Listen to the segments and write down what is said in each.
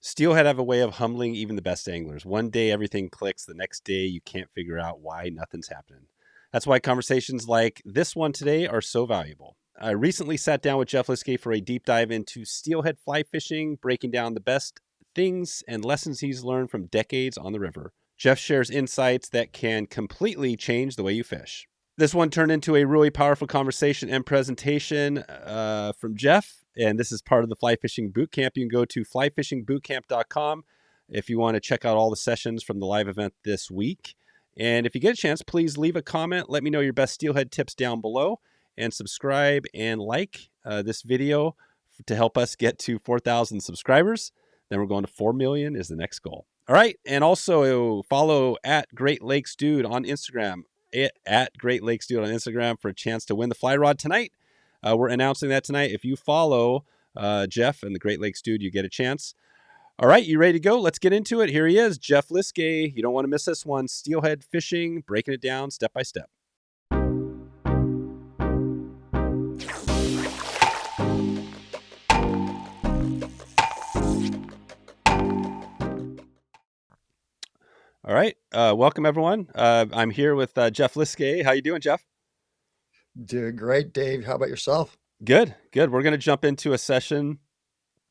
Steelhead have a way of humbling even the best anglers. One day everything clicks, the next day you can't figure out why nothing's happening. That's why conversations like this one today are so valuable. I recently sat down with Jeff Liskay for a deep dive into steelhead fly fishing, breaking down the best things and lessons he's learned from decades on the river. Jeff shares insights that can completely change the way you fish. This one turned into a really powerful conversation and presentation from Jeff, and this is part of the Fly Fishing Bootcamp. You can go to flyfishingbootcamp.com if you want to check out all the sessions from the live event this week. And if you get a chance, please leave a comment. Let me know your best steelhead tips down below, and subscribe and like this video to help us get to 4,000 subscribers. Then we're going to 4 million is the next goal. All right. And also follow at Great Lakes Dude on Instagram, at Great Lakes Dude on Instagram for a chance to win the fly rod tonight. We're announcing that tonight. If you follow Jeff and the Great Lakes Dude, you get a chance. All right, you ready to go? Let's get into it. Here he is, Jeff Liskay. You don't want to miss this one. Steelhead fishing, breaking it down step by step. All right, welcome everyone. I'm here with Jeff Liskay. How you doing, Jeff? Doing great, Dave. How about yourself? Good. We're going to jump into a session.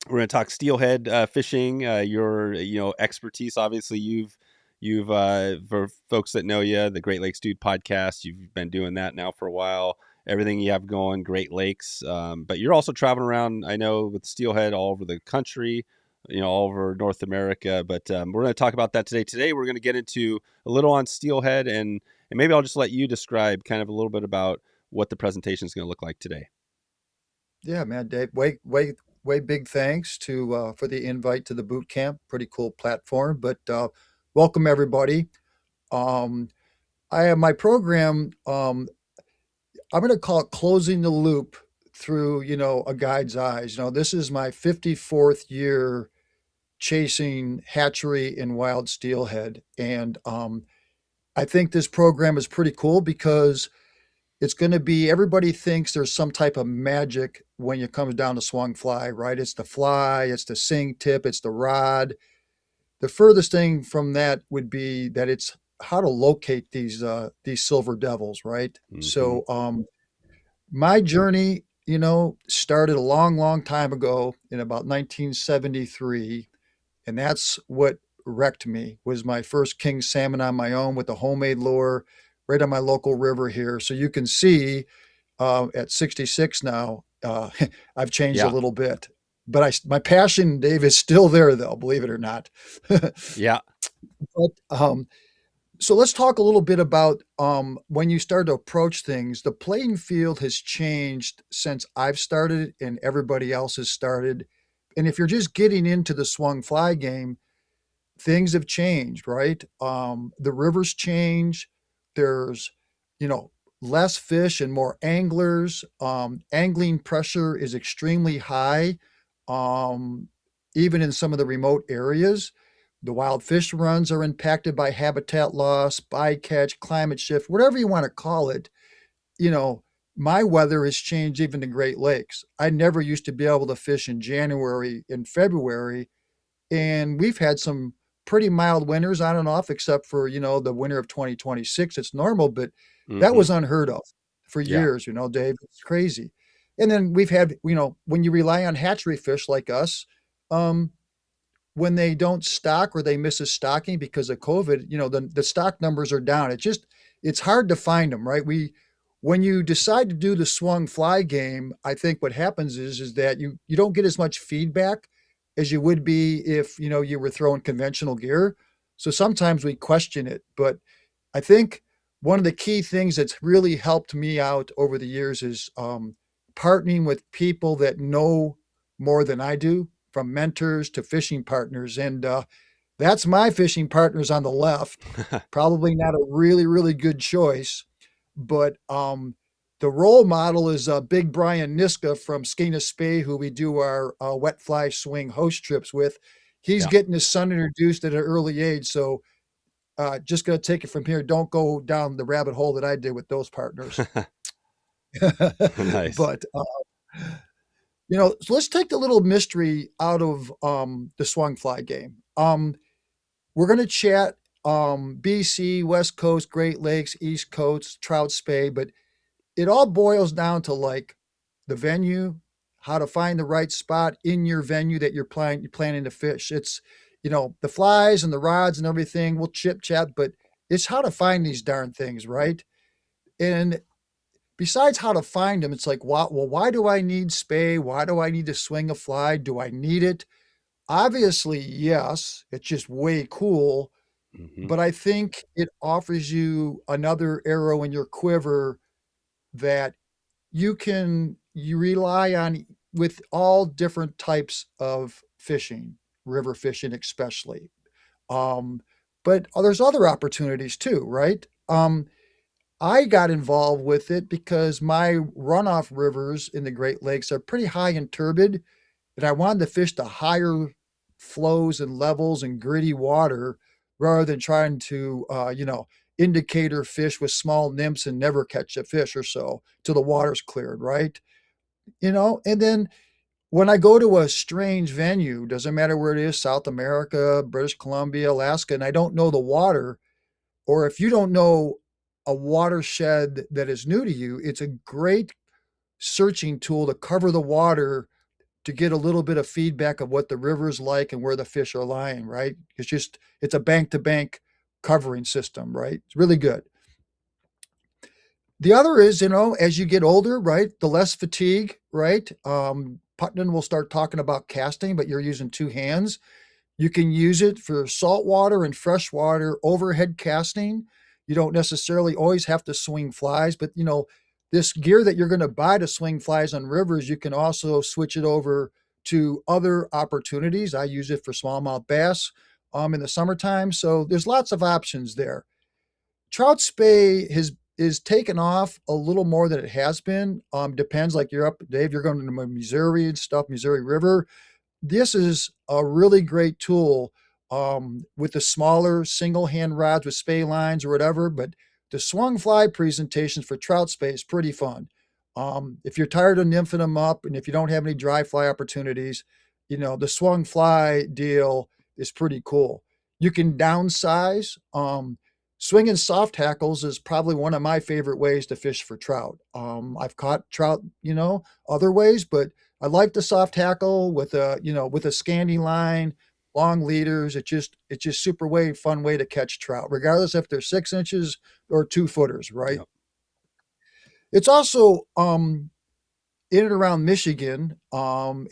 We're going to talk steelhead fishing. Your expertise. Obviously, you've for folks that know you, the Great Lakes Dude podcast. You've been doing that now for a while. Everything you have going, Great Lakes. But you're also traveling around. I know with steelhead all over the country. All over North America. But we're going to talk about that today. Today, we're going to get into a little on steelhead, and maybe I'll just let you describe kind of a little bit about what the presentation is going to look like today. Yeah, man, Dave. Way big thanks to for the invite to the boot camp. Pretty cool platform. But welcome everybody. I have my program. I'm going to call it closing the loop through a guide's eyes. This is my 54th year chasing hatchery and wild steelhead. And I think this program is pretty cool because it's going to be, everybody thinks there's some type of magic when it comes down to swung fly, right? It's the fly, it's the sing tip, it's the rod. The furthest thing from that would be that it's how to locate these silver devils, right? Mm-hmm. So my journey, started a long time ago in about 1973. And that's what wrecked me, was my first king salmon on my own with a homemade lure right on my local river here. So you can see at 66 now, I've changed a little bit. But my passion, Dave, is still there, though, believe it or not. Yeah. But, so let's talk a little bit about when you start to approach things. The playing field has changed since I've started and everybody else has started. And if you're just getting into the swung fly game, things have changed, right? The rivers change. There's, less fish and more anglers. Angling pressure is extremely high, even in some of the remote areas. The wild fish runs are impacted by habitat loss, bycatch, climate shift, whatever you want to call it. My weather has changed even the Great Lakes. I never used to be able to fish in January and February, and we've had some pretty mild winters on and off, except for, the winter of 2026. It's normal, but that was unheard of for years, Dave. It's crazy. And then we've had, when you rely on hatchery fish like us, when they don't stock or they miss a stocking because of COVID, the stock numbers are down. It's hard to find them, right? When you decide to do the swung fly game, I think what happens is that you don't get as much feedback as you would be if, you were throwing conventional gear. So sometimes we question it, but I think one of the key things that's really helped me out over the years is partnering with people that know more than I do, from mentors to fishing partners. And that's my fishing partners on the left. Probably not a really, really good choice. But the role model is Big Brian Niska from Skeena Spey, who we do our wet fly swing host trips with. He's getting his son introduced at an early age. So just going to take it from here. Don't go down the rabbit hole that I did with those partners. Nice. But So let's take the little mystery out of the swung fly game. We're going to chat BC, West Coast, Great Lakes, East Coast, trout spey, but it all boils down to like the venue, how to find the right spot in your venue that you're planning to fish. It's, the flies and the rods and everything. We'll chip chat, but it's how to find these darn things, right? And besides how to find them, it's like, why do I need spey? Why do I need to swing a fly? Do I need it? Obviously, yes. It's just way cool. Hmm. But I think it offers you another arrow in your quiver that you rely on with all different types of fishing, river fishing especially. Um, but there's other opportunities too, right? I got involved with it because my runoff rivers in the Great Lakes are pretty high and turbid, and I wanted to fish the higher flows and levels and gritty water rather than trying to, indicator fish with small nymphs and never catch a fish or so till the water's cleared, right? And then when I go to a strange venue, doesn't matter where it is, South America, British Columbia, Alaska, and I don't know the water, or if you don't know a watershed that is new to you, it's a great searching tool to cover the water to get a little bit of feedback of what the river's like and where the fish are lying, right? It's a bank to bank covering system, right? It's really good. The other is, as you get older, right, the less fatigue, right? Putnam will start talking about casting, but you're using two hands. You can use it for saltwater and freshwater overhead casting. You don't necessarily always have to swing flies, but this gear that you're going to buy to swing flies on rivers, you can also switch it over to other opportunities. I use it for smallmouth bass in the summertime. So there's lots of options there. Trout spey is taken off a little more than it has been. Depends, like you're up, Dave, you're going to Missouri and stuff, Missouri River. This is a really great tool with the smaller single hand rods with spey lines or whatever. But the swung fly presentations for trout spey is pretty fun. If you're tired of nymphing them up and if you don't have any dry fly opportunities, the swung fly deal is pretty cool. You can downsize. Swinging soft hackles is probably one of my favorite ways to fish for trout. I've caught trout, other ways, but I like the soft hackle with a scanty line, long leaders. It's just super fun way to catch trout, regardless if they're 6 inches or 2 footers, right? Yep. It's also in and around Michigan, in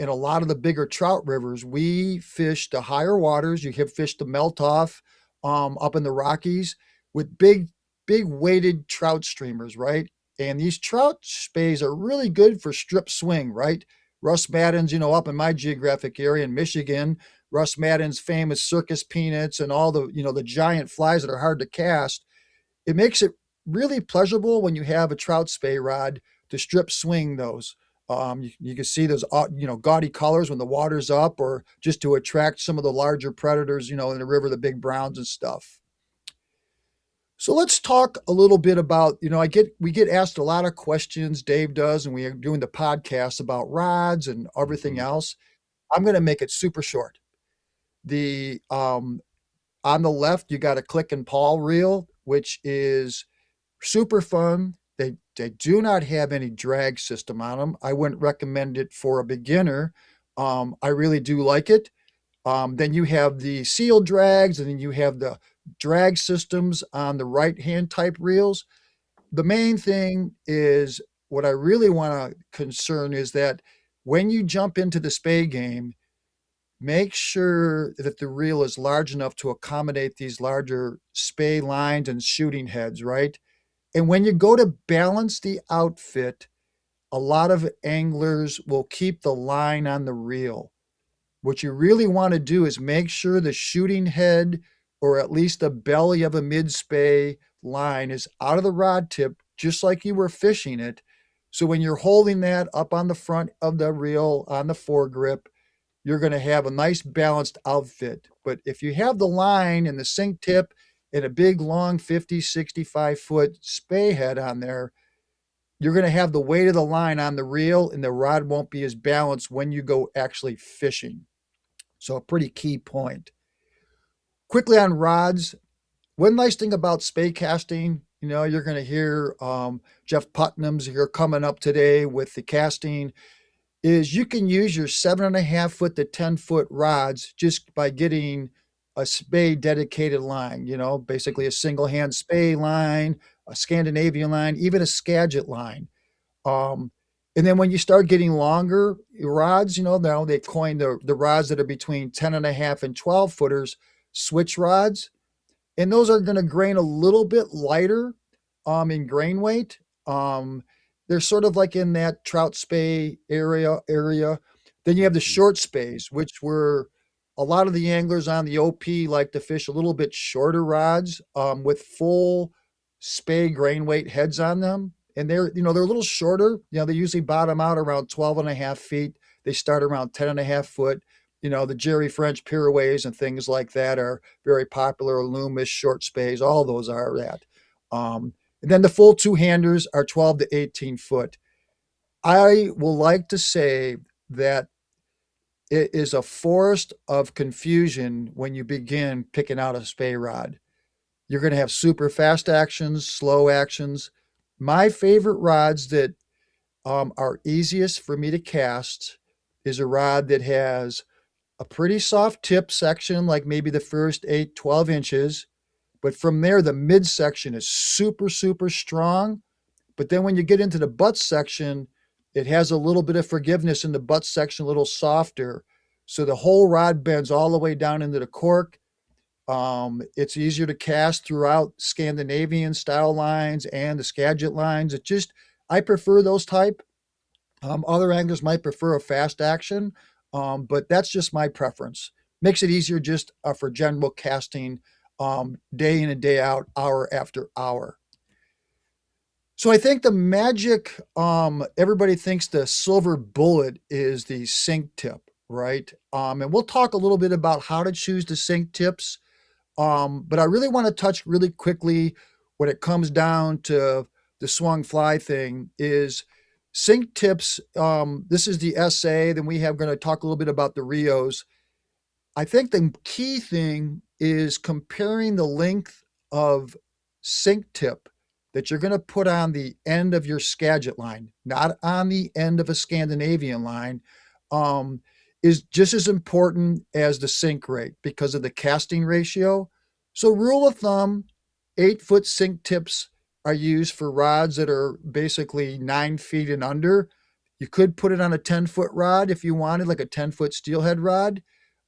a lot of the bigger trout rivers, we fish the higher waters. You have fished the melt off up in the Rockies with big weighted trout streamers, right? And these trout spays are really good for strip swing, right? Russ Madden's, up in my geographic area in Michigan, Russ Madden's famous circus peanuts and all the giant flies that are hard to cast. It makes it really pleasurable when you have a trout spey rod to strip swing those. You can see those, gaudy colors when the water's up, or just to attract some of the larger predators, in the river, the big browns and stuff. So let's talk a little bit about, we get asked a lot of questions, Dave does, and we are doing the podcast about rods and everything Hmm. else. I'm going to make it super short. The On the left, you got a click and pawl reel, which is super fun. They do not have any drag system on them. I wouldn't recommend it for a beginner. I really do like it. Then you have the seal drags, and then you have the drag systems on the right hand type reels. The main thing is what I really want to concern is that when you jump into the spay game, make sure that the reel is large enough to accommodate these larger spay lines and shooting heads, right? And when you go to balance the outfit, a lot of anglers will keep the line on the reel. What you really want to do is make sure the shooting head, or at least the belly of a mid spay line, is out of the rod tip, just like you were fishing it. So when you're holding that up on the front of the reel on the foregrip, you're going to have a nice balanced outfit. But if you have the line and the sink tip and a big long 50, 65 foot spay head on there, you're going to have the weight of the line on the reel and the rod won't be as balanced when you go actually fishing. So a pretty key point. Quickly on rods, one nice thing about spey casting, you're going to hear Jeff Putnam's here coming up today with the casting, is you can use your 7.5 foot to 10 foot rods just by getting a spey dedicated line, basically a single hand spey line, a Scandinavian line, even a Skagit line. Um, and then when you start getting longer rods, now they coined the rods that are between 10.5 and 12 footers, switch rods, and those are going to grain a little bit lighter in grain weight. Um, they're sort of like in that trout spey area. Then you have the Mhm. short spays, which were a lot of the anglers on the OP like to fish a little bit shorter rods with full spey grain weight heads on them. And they're a little shorter. They usually bottom out around 12.5 feet. They start around 10.5 foot. The Jerry French Pirouets and things like that are very popular. Loomis, short spays, all those are that. And then the full two-handers are 12 to 18 foot. I will like to say that it is a forest of confusion when you begin picking out a spey rod. You're going to have super fast actions, slow actions. My favorite rods that are easiest for me to cast is a rod that has a pretty soft tip section, like maybe the first 8, 12 inches. But from there, the midsection is super, super strong. But then when you get into the butt section, it has a little bit of forgiveness in the butt section, a little softer. So the whole rod bends all the way down into the cork. It's easier to cast throughout Scandinavian style lines and the Skagit lines. I prefer those type. Other anglers might prefer a fast action, but that's just my preference. Makes it easier just for general casting day in and day out, hour after hour. So I think the magic, everybody thinks the silver bullet is the sink tip, right? And we'll talk a little bit about how to choose the sink tips. But I really want to touch really quickly when it comes down to the swung fly thing is sink tips. This is the essay. Then we have going to talk a little bit about the Rios. I think the key thing is comparing the length of sink tip that you're going to put on the end of your Skagit line, not on the end of a Scandinavian line, um, is just as important as the sink rate because of the casting ratio. So, rule of thumb, 8 foot sink tips are used for rods that are basically 9 feet and under. You could put it on a 10-foot rod if you wanted, like a 10-foot steelhead rod.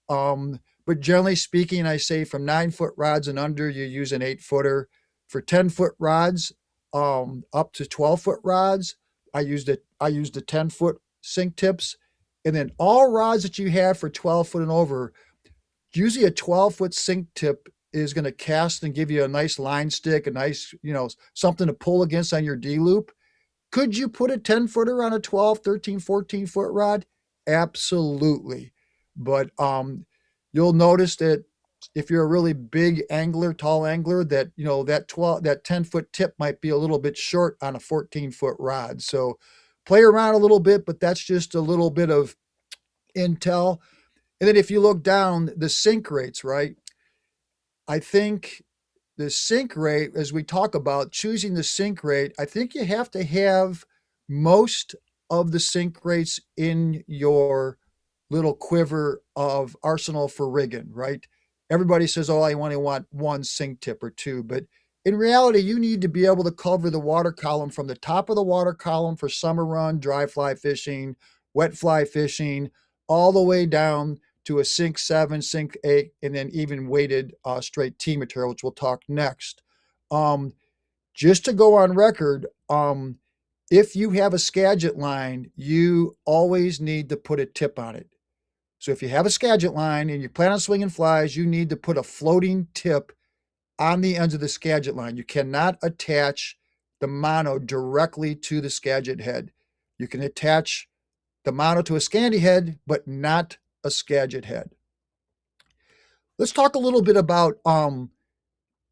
But generally speaking, I say from 9 foot rods and under, you use an 8 footer. For 10 foot rods, up to 12 foot rods, I use the 10 foot sink tips. And then all rods that you have for 12 foot and over, usually a 12 foot sink tip is going to cast and give you a nice line stick, a nice, something to pull against on your D loop. Could you put a 10 footer on a 12, 13, 14 foot rod? Absolutely. But you'll notice that if you're a really big angler, tall angler, that that 10 foot tip might be a little bit short on a 14 foot rod. So play around a little bit, but that's just a little bit of intel. And then if you look down the sink rates, right? I think the sink rate, as we talk about choosing the sink rate, I think you have to have most of the sink rates in your little quiver of arsenal for rigging, right? Everybody says, oh, I only want one sink tip or two. But in reality, you need to be able to cover the water column from the top of the water column for summer run, dry fly fishing, wet fly fishing, all the way down to a sink 7, sink 8, and then even weighted straight T material, which we'll talk next. Um, just to go on record, if you have a Skagit line, you always need to put a tip on it. So if you have a Skagit line and you plan on swinging flies, you need to put a floating tip on the ends of the Skagit line. You cannot attach the mono directly to the Skagit head. You can attach the mono to a Scandi head, but not a Skagit head. Let's talk a little bit about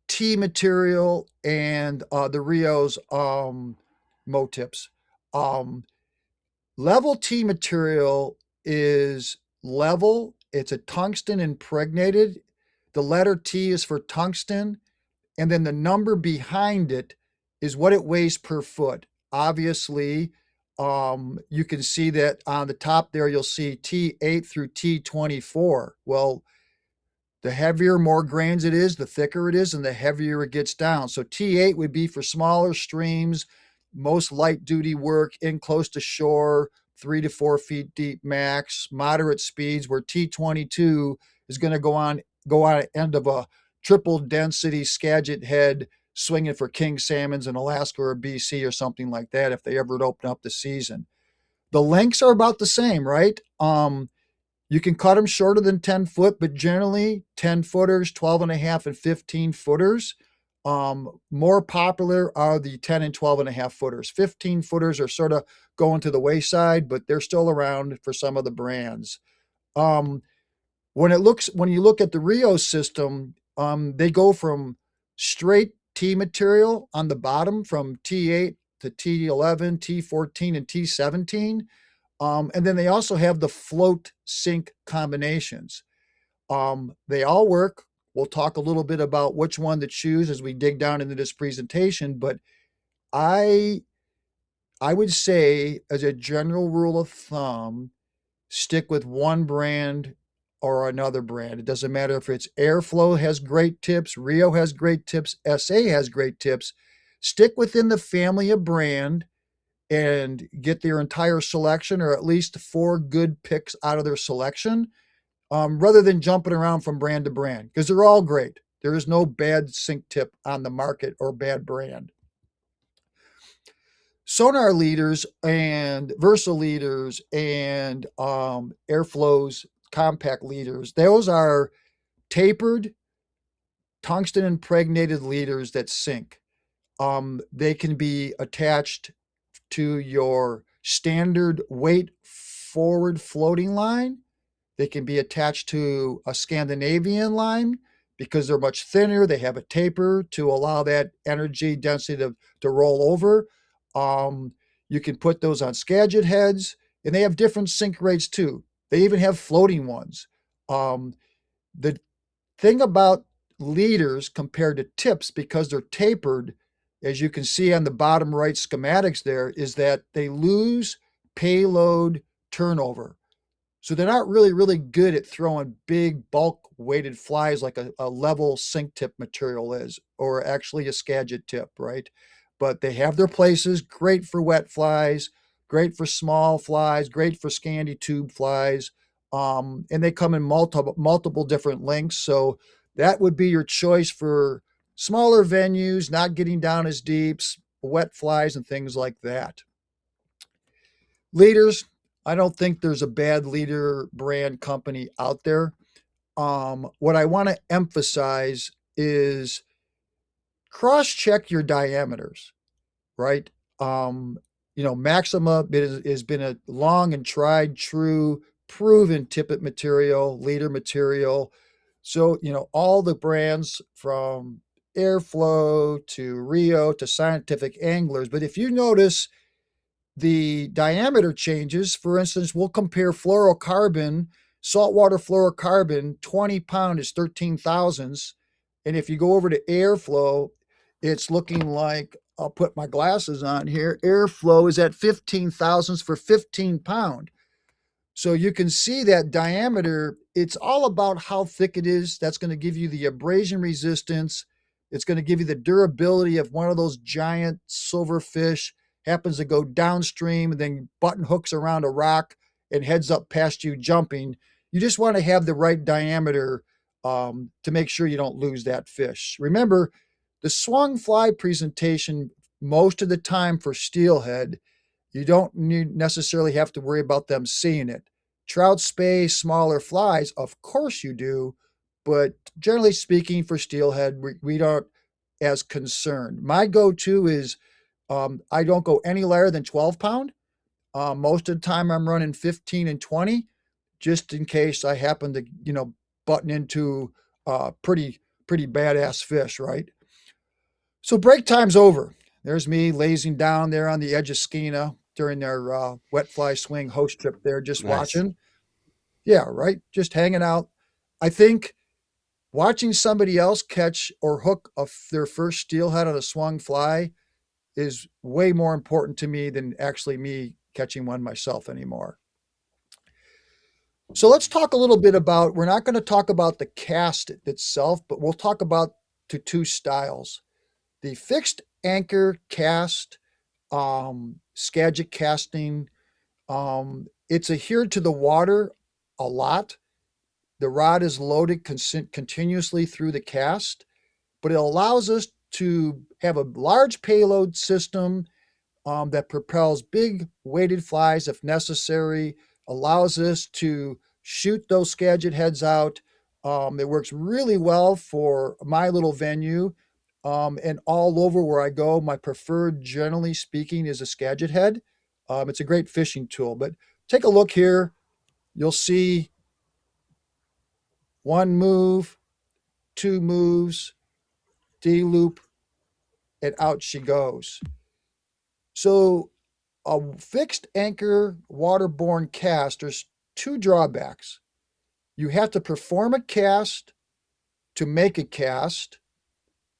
T material and the Rio's mo tips. Um, Level T material is level. It's a tungsten impregnated. The letter T is for tungsten, and then the number behind it is what it weighs per foot. Obviously, you can see that on the top there, you'll see T8 through T24. Well, the heavier, more grains it is, the thicker it is, and the heavier it gets down. So T8 would be for smaller streams, most light duty work in close to shore, 3 to 4 feet deep max, moderate speeds, where T22 is going to go on the end of a triple density Skagit head swinging for king salmons in Alaska or BC or something like that if they ever open up the season. The lengths are about the same, right? You can cut them shorter than 10 foot, but generally 10 footers, 12 and a half, and 15 footers. More popular are the 10 and 12 and a half footers. 15 footers are sort of going to the wayside, but they're still around for some of the brands. Um, when you look at the Rio system, they go from straight T material on the bottom from T8 to T11, T14, and T17. And then they also have the float sink combinations. They all work. We'll talk a little bit about which one to choose as we dig down into this presentation, but I I would say as a general rule of thumb, stick with one brand or another brand. It doesn't matter if it's Airflow has great tips, Rio has great tips, SA has great tips. Stick within the family of brand and get their entire selection or at least 4 good picks out of their selection, rather than jumping around from brand to brand because they're all great. There is no bad sink tip on the market or bad brand. Sonar leaders and Versa leaders and Airflow's compact leaders, those are tapered, tungsten impregnated leaders that sink. They can be attached to your standard weight forward floating line. They can be attached to a Scandinavian line because they're much thinner. They have a taper to allow that energy density to roll over. Um, you can put those on Skagit heads, and they have different sink rates too. They even have floating ones. The thing about leaders compared to tips, because they're tapered, as you can see on the bottom right schematics there, is that they lose payload turnover. So they're not really good at throwing big bulk weighted flies like a level sink tip material is, or actually a Skagit tip, right? But they have their places, great for wet flies, great for small flies, great for Scandi tube flies. And they come in multiple different lengths. So that would be your choice for smaller venues, not getting down as deep, wet flies and things like that. Leaders, I don't think there's a bad leader brand company out there. What I want to emphasize is cross check your diameters, right? Um, Maxima has been a long and tried, true, proven tippet material, leader material. So, all the brands from Airflow to Rio to Scientific Anglers. But if you notice, the diameter changes. For instance, we'll compare fluorocarbon, saltwater fluorocarbon, 20 pound is 13 thousandths. And if you go over to airflow, it's looking like, I'll put my glasses on here, airflow is at 15 thousandths for 15 pound. So you can see that diameter, it's all about how thick it is. That's going to give you the abrasion resistance. It's going to give you the durability of one of those giant silverfish happens to go downstream and then button hooks around a rock and heads up past you jumping. You just want to have the right diameter to make sure you don't lose that fish. Remember, the swung fly presentation most of the time for steelhead, you don't necessarily have to worry about them seeing it. Trout, spey, smaller flies, of course you do, but generally speaking, for steelhead, we don't as concerned. My go-to is I don't go any lighter than 12 pound. Most of the time, I'm running 15 and 20, just in case I happen to, button into pretty badass fish, right? So break time's over. There's me lazing down there on the edge of Skeena. during their wet fly swing host trip there, just Nice. watching. Yeah, right. Just hanging out. I think watching somebody else catch or hook their first steelhead on a swung fly is way more important to me than actually me catching one myself anymore. So let's talk a little bit about, we're not going to talk about the cast itself, but we'll talk about the two styles. The fixed anchor cast, Skagit casting, it's adhered to the water a lot. The rod is loaded continuously through the cast, but it allows us to have a large payload system that propels big weighted flies if necessary, allows us to shoot those Skagit heads out. It works really well for my little venue. And all over where I go, my preferred, generally speaking, is a Skagit head. It's a great fishing tool. But take a look here. You'll see one move, two moves, D loop, and out she goes. So a fixed anchor waterborne cast, there's two drawbacks. You have to perform a cast to make a cast.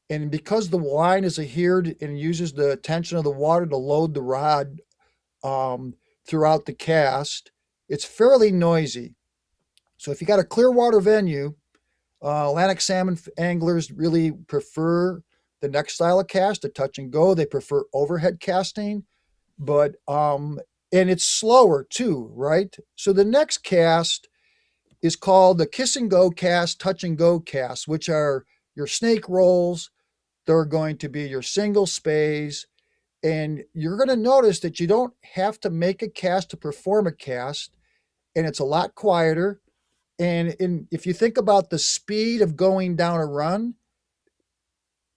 And because the line is adhered and uses the tension of the water to load the rod throughout the cast, it's fairly noisy. So if you got a clear water venue, Atlantic salmon anglers really prefer the next style of cast, a touch and go. They prefer overhead casting, but and it's slower too, right? So the next cast is called the kiss and go cast, touch and go cast, which are your snake rolls. They're going to be your single spays, and you're going to notice that you don't have to make a cast to perform a cast, and it's a lot quieter. And if you think about the speed of going down a run,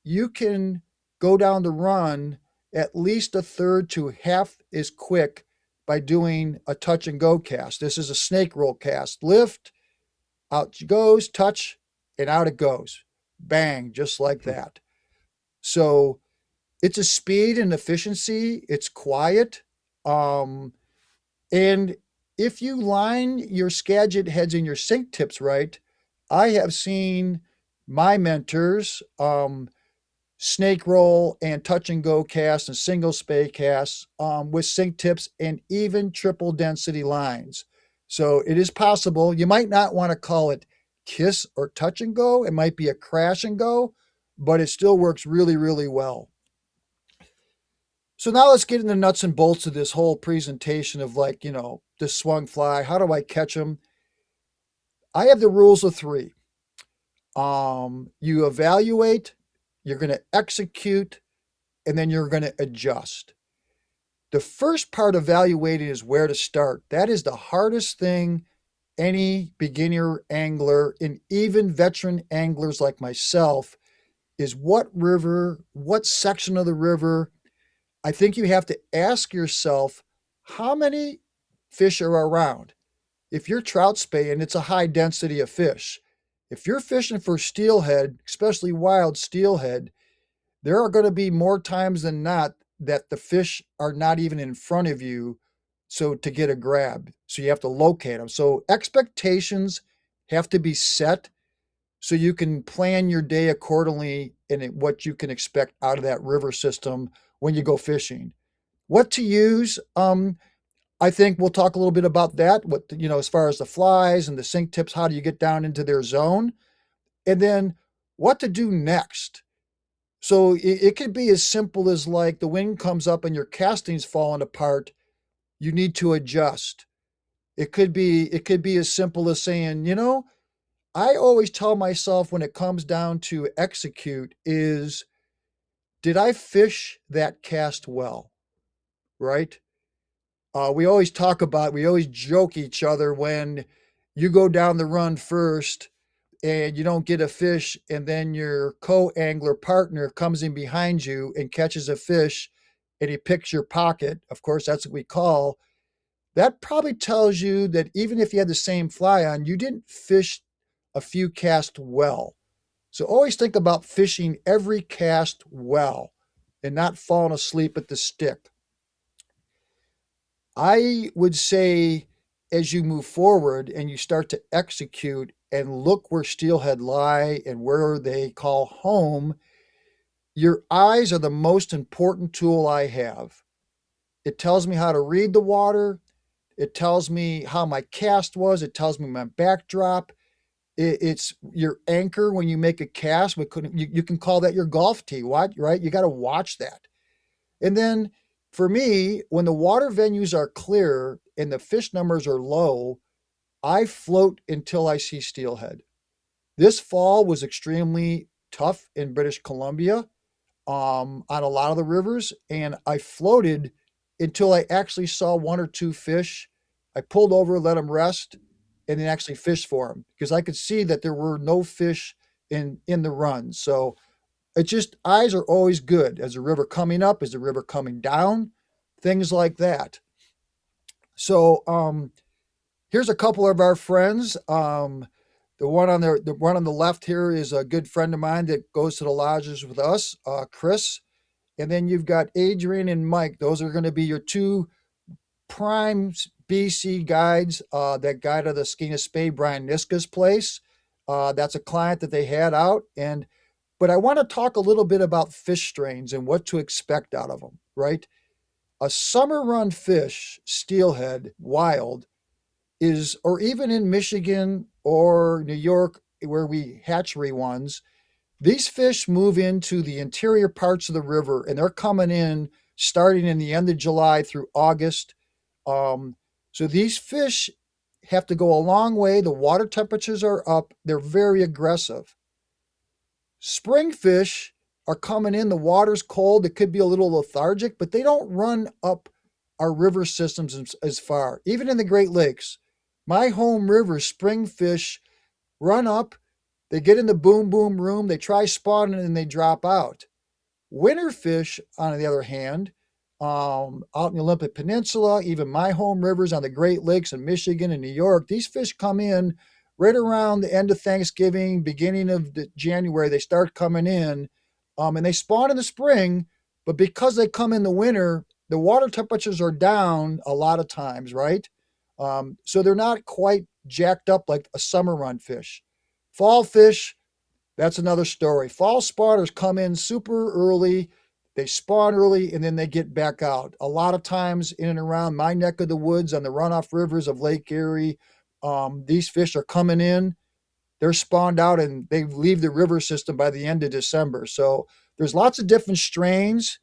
you can go down the run at least a third to half as quick by doing a touch and go cast. This is a snake roll cast. Lift, out she goes, touch, and out it goes. Bang, just like that. So it's a speed and efficiency. It's quiet. And if you line your Skagit heads and your sink tips right, I have seen my mentors snake roll and touch and go casts and single spay casts with sink tips and even triple density lines. So it is possible. You might not want to call it kiss or touch and go. It might be a crash and go, but it still works really, really well. So now let's get into the nuts and bolts of this whole presentation of, like, this swung fly. How do I catch them? I have the rules of three. You evaluate, you're going to execute, and then you're going to adjust. The first part of evaluating is where to start. That is the hardest thing any beginner angler, and even veteran anglers like myself, is what river, what section of the river. I think you have to ask yourself, how many fish are around? If you're trout speying, it's a high density of fish. If you're fishing for steelhead, especially wild steelhead, there are going to be more times than not that the fish are not even in front of you, so to get a grab. So you have to locate them. So expectations have to be set so you can plan your day accordingly in what you can expect out of that river system when you go fishing. What to use? I think we'll talk a little bit about that. What, as far as the flies and the sink tips, how do you get down into their zone? And then what to do next. So it could be as simple as, like, the wind comes up and your casting's falling apart. You need to adjust. It could be as simple as saying, I always tell myself when it comes down to execute is, did I fish that cast well? Right? We always joke each other when you go down the run first and you don't get a fish, and then your co-angler partner comes in behind you and catches a fish and he picks your pocket. Of course, that's what we call. That probably tells you that even if you had the same fly on, you didn't fish a few casts well. So always think about fishing every cast well and not falling asleep at the stick. I would say as you move forward and you start to execute and look where steelhead lie and where they call home, your eyes are the most important tool I have. It tells me how to read the water. It tells me how my cast was. It tells me my backdrop. It's your anchor when you make a cast. You can call that your golf tee. What, right? You got to watch that. And then for me, when the water venues are clear and the fish numbers are low, I float until I see steelhead. This fall was extremely tough in British Columbia on a lot of the rivers, and I floated until I actually saw one or two fish. I pulled over, let them rest, and then actually fished for them because I could see that there were no fish in the run. So it just eyes are always good. As the river coming up, is the river coming down, things like that. So here's a couple of our friends. The one on the left here is a good friend of mine that goes to the lodges with us, Chris. And then you've got Adrian and Mike. Those are going to be your two prime BC guides that guided the Skeena Spey, Brian Niska's place. That's a client that they had out. But I want to talk a little bit about fish strains and what to expect out of them, right? A summer run fish, steelhead, wild, or even in Michigan or New York, where we hatchery ones, these fish move into the interior parts of the river and they're coming in starting in the end of July through August. So these fish have to go a long way. The water temperatures are up. They're very aggressive. Spring fish are coming in. The water's cold. It could be a little lethargic, but they don't run up our river systems as far. Even in the Great Lakes, my home river, spring fish run up. They get in the boom boom room. They try spawning and they drop out. Winter fish, on the other hand, out in the Olympic Peninsula, even my home rivers on the Great Lakes in Michigan and New York, these fish come in right around the end of Thanksgiving, beginning of January. They start coming in, and they spawn in the spring. But because they come in the winter, the water temperatures are down a lot of times, right? So they're not quite jacked up like a summer run fish. Fall fish, that's another story. Fall spawners come in super early, they spawn early, and then they get back out. A lot of times in and around my neck of the woods on the runoff rivers of Lake Erie, these fish are coming in, they're spawned out, and they leave the river system by the end of December. So there's lots of different strains.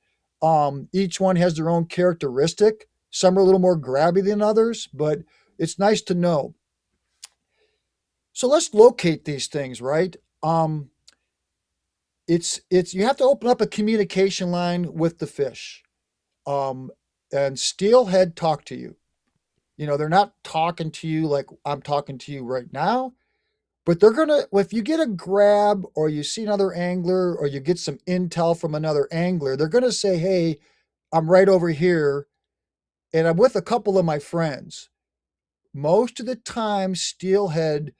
Each one has their own characteristic. Some are a little more grabby than others, but it's nice to know. So let's locate these things, right? It's you have to open up a communication line with the fish. Um, and steelhead talk to you. You know, they're not talking to you like I'm talking to you right now, but they're gonna if you get a grab or you see another angler or you get some intel from another angler, they're gonna say, "Hey, I'm right over here and I'm with a couple of my friends." Most of the time, steelhead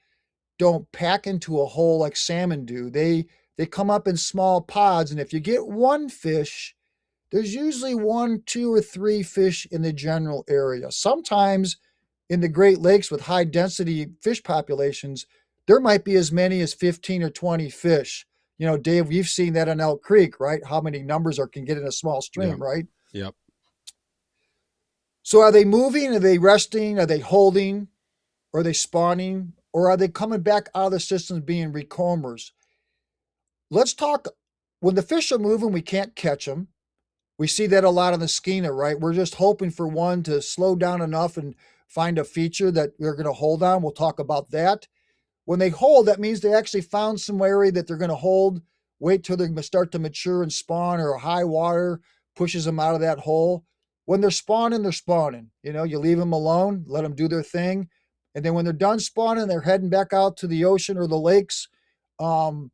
don't pack into a hole like salmon do. They come up in small pods, and if you get one fish, there's usually one, two, or three fish in the general area. Sometimes in the Great Lakes with high density fish populations, there might be as many as 15 or 20 fish. You know, Dave, you've seen that in Elk Creek, right? How many numbers are can get in a small Yep. stream, right? Yep. So are they moving? Are they resting? Are they holding? Are they spawning? Or are they coming back out of the systems being recombers? Let's talk. When the fish are moving, we can't catch them. We see that a lot on the Skeena, right? We're just hoping for one to slow down enough and find a feature that they're going to hold on. We'll talk about that. When they hold, that means they actually found some area that they're going to hold, wait till they start to mature and spawn, or a high water pushes them out of that hole. When they're spawning, they're spawning. You know, you leave them alone, let them do their thing. And then when they're done spawning, they're heading back out to the ocean or the lakes. Um,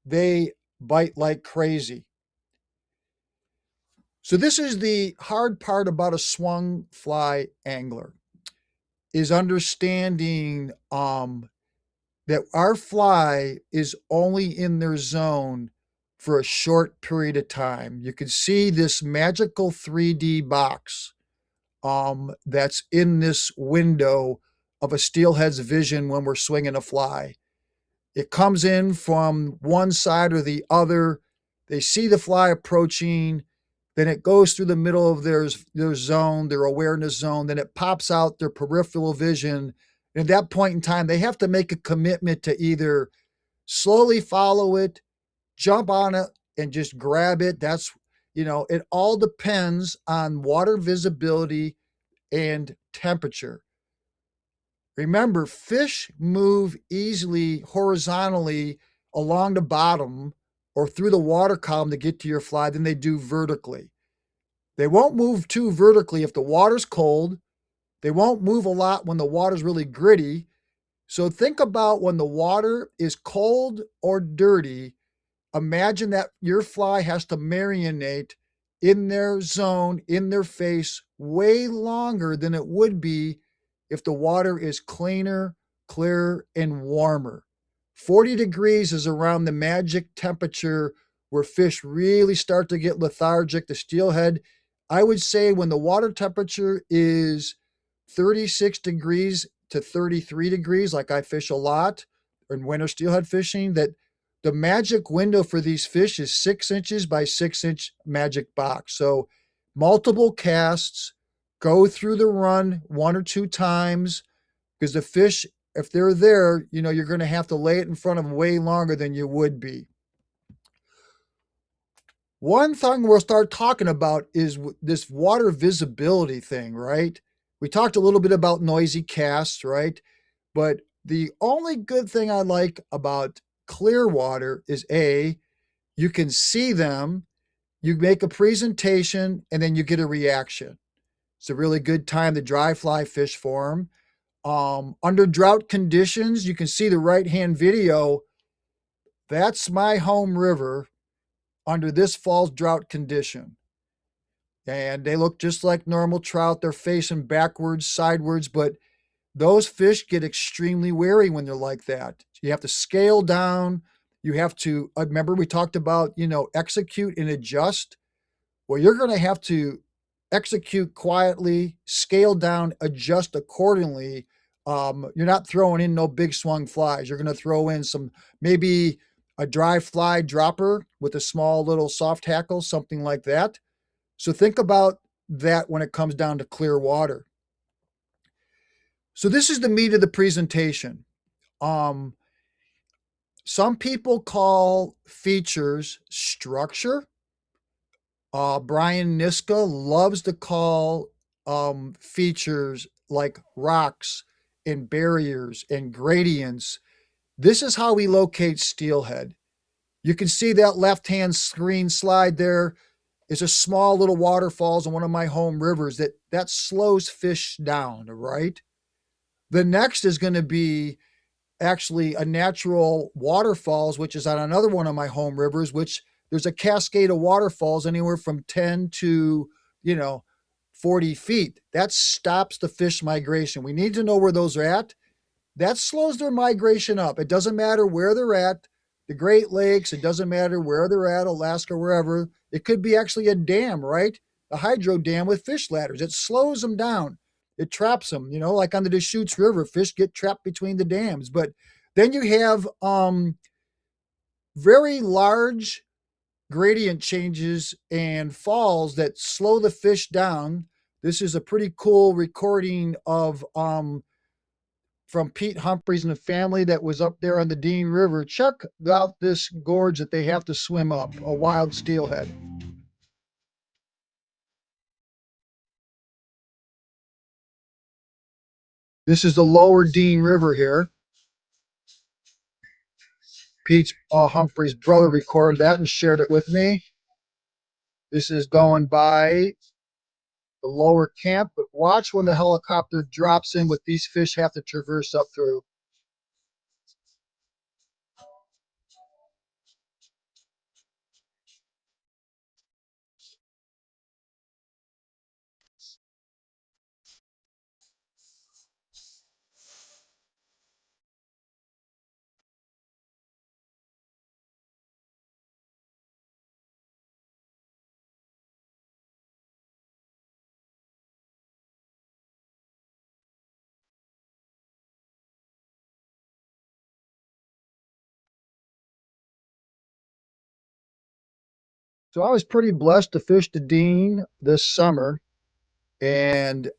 they bite like crazy. So this is the hard part about a swung fly angler is understanding that our fly is only in their zone for a short period of time. You can see this magical 3D box that's in this window of a steelhead's vision when we're swinging a fly. It comes in from one side or the other. They see the fly approaching, then it goes through the middle of their zone, their awareness zone, then it pops out their peripheral vision. And at that point in time, they have to make a commitment to either slowly follow it, jump on it, and just grab it. It all depends on water visibility and temperature. Remember, fish move easily horizontally along the bottom or through the water column to get to your fly than they do vertically. They won't move too vertically if the water's cold. They won't move a lot when the water's really gritty. So think about when the water is cold or dirty. Imagine that your fly has to marinate in their zone, in their face, way longer than it would be if the water is cleaner, clearer, and warmer. 40 degrees is around the magic temperature where fish really start to get lethargic. The steelhead, I would say when the water temperature is 36 degrees to 33 degrees, like I fish a lot in winter steelhead fishing, that the magic window for these fish is 6 inches by 6 inch magic box. So multiple casts, go through the run one or two times because the fish, if they're there, you're going to have to lay it in front of them way longer than you would be. One thing we'll start talking about is this water visibility thing, right? We talked a little bit about noisy casts, right? But the only good thing I like about clear water is you can see them, you make a presentation, and then you get a reaction. It's a really good time to dry fly fish for them. Under drought conditions, you can see the right-hand video. That's my home river under this fall's drought condition. And they look just like normal trout. They're facing backwards, sidewards, but those fish get extremely wary when they're like that. You have to scale down. You have to, remember we talked about, execute and adjust. Well, you're going to have to execute quietly, scale down, adjust accordingly. You're not throwing in no big swung flies. You're going to throw in maybe a dry fly dropper with a small little soft hackle, something like that. So think about that when it comes down to clear water. So this is the meat of the presentation. Um, some people call features structure. Brian Niska loves to call features like rocks and barriers and gradients. This is how we locate steelhead. You can see that left-hand screen slide there is a small little waterfalls in one of my home rivers that slows fish down, right? The next is going to be actually a natural waterfalls, which is on another one of my home rivers, which there's a cascade of waterfalls anywhere from 10 to, 40 feet. That stops the fish migration. We need to know where those are at. That slows their migration up. It doesn't matter where they're at, the Great Lakes, it doesn't matter where they're at, Alaska, wherever. It could be actually a dam, right? A hydro dam with fish ladders. It slows them down. It traps them, like on the Deschutes River, fish get trapped between the dams. But then you have very large gradient changes and falls that slow the fish down. This is a pretty cool recording of from Pete Humphreys and the family that was up there on the Dean River. Check out this gorge that they have to swim up, a wild steelhead. This is the lower Dean River here. Pete Humphreys' brother recorded that and shared it with me. This is going by the lower camp, but watch when the helicopter drops in what these fish have to traverse up through. So I was pretty blessed to fish the Dean this summer, and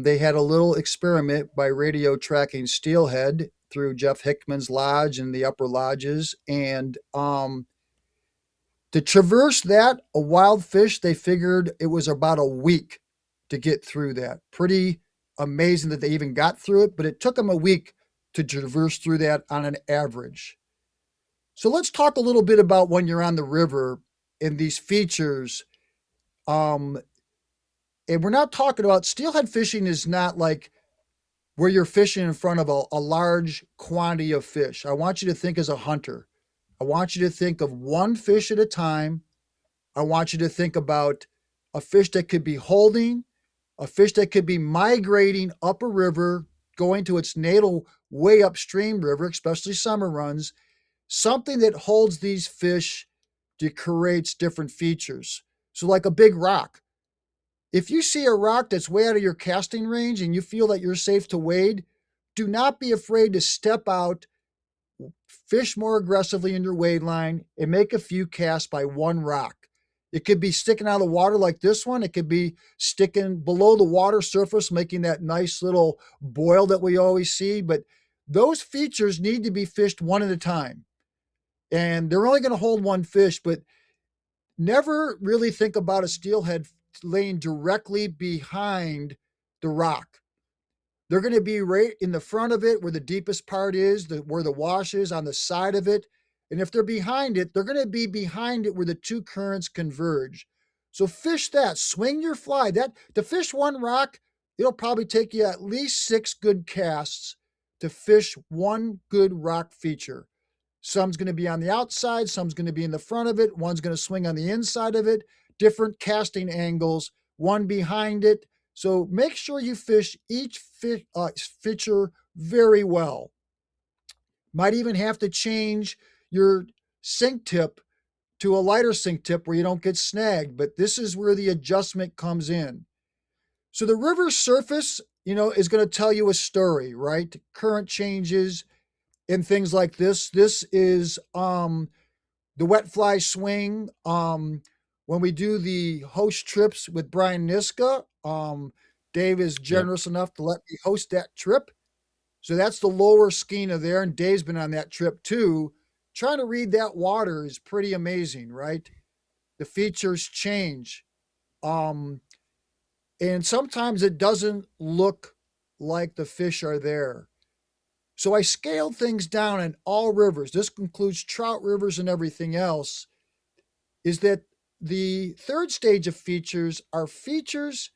they had a little experiment by radio tracking Steelhead through Jeff Hickman's lodge and the upper lodges, and to traverse that, a wild fish, they figured it was about a week to get through that. Pretty amazing that they even got through it, but it took them a week to traverse through that on an average. So let's talk a little bit about when you're on the river and these features. Um, and we're not talking about steelhead fishing is not like where you're fishing in front of a large quantity of fish. I want you to think as a hunter. I want you to think of one fish at a time. I want you to think about a fish that could be holding, a fish that could be migrating up a river, going to its natal way upstream river, especially summer runs, something that holds these fish to creates different features. So, like a big rock. If you see a rock that's way out of your casting range and you feel that you're safe to wade, do not be afraid to step out, fish more aggressively in your wade line, and make a few casts by one rock. It could be sticking out of the water like this one. It could be sticking below the water surface, making that nice little boil that we always see. But those features need to be fished one at a time. And they're only going to hold one fish, but never really think about a steelhead laying directly behind the rock. They're going to be right in the front of it where the deepest part is, where the wash is on the side of it. And if they're behind it, they're going to be behind it where the two currents converge. So fish that, swing your fly. That to fish one rock, it'll probably take you at least 6 good casts to fish one good rock feature. Some's going to be on the outside, some's going to be in the front of it, one's going to swing on the inside of it, different casting angles, one behind it. So make sure you fish each feature very well. Might even have to change your sink tip to a lighter sink tip where you don't get snagged, but this is where the adjustment comes in. So the river surface, is going to tell you a story, right? Current changes and things like this. This is the wet fly swing. When we do the host trips with Brian Niska, Dave is Yep. generous enough to let me host that trip. So that's the lower skeena there, and Dave's been on that trip too. Trying to read that water is pretty amazing, right? The features change. Um, and sometimes it doesn't look like the fish are there. So I scaled things down in all rivers. This includes trout rivers and everything else. Is that the third stage of features are features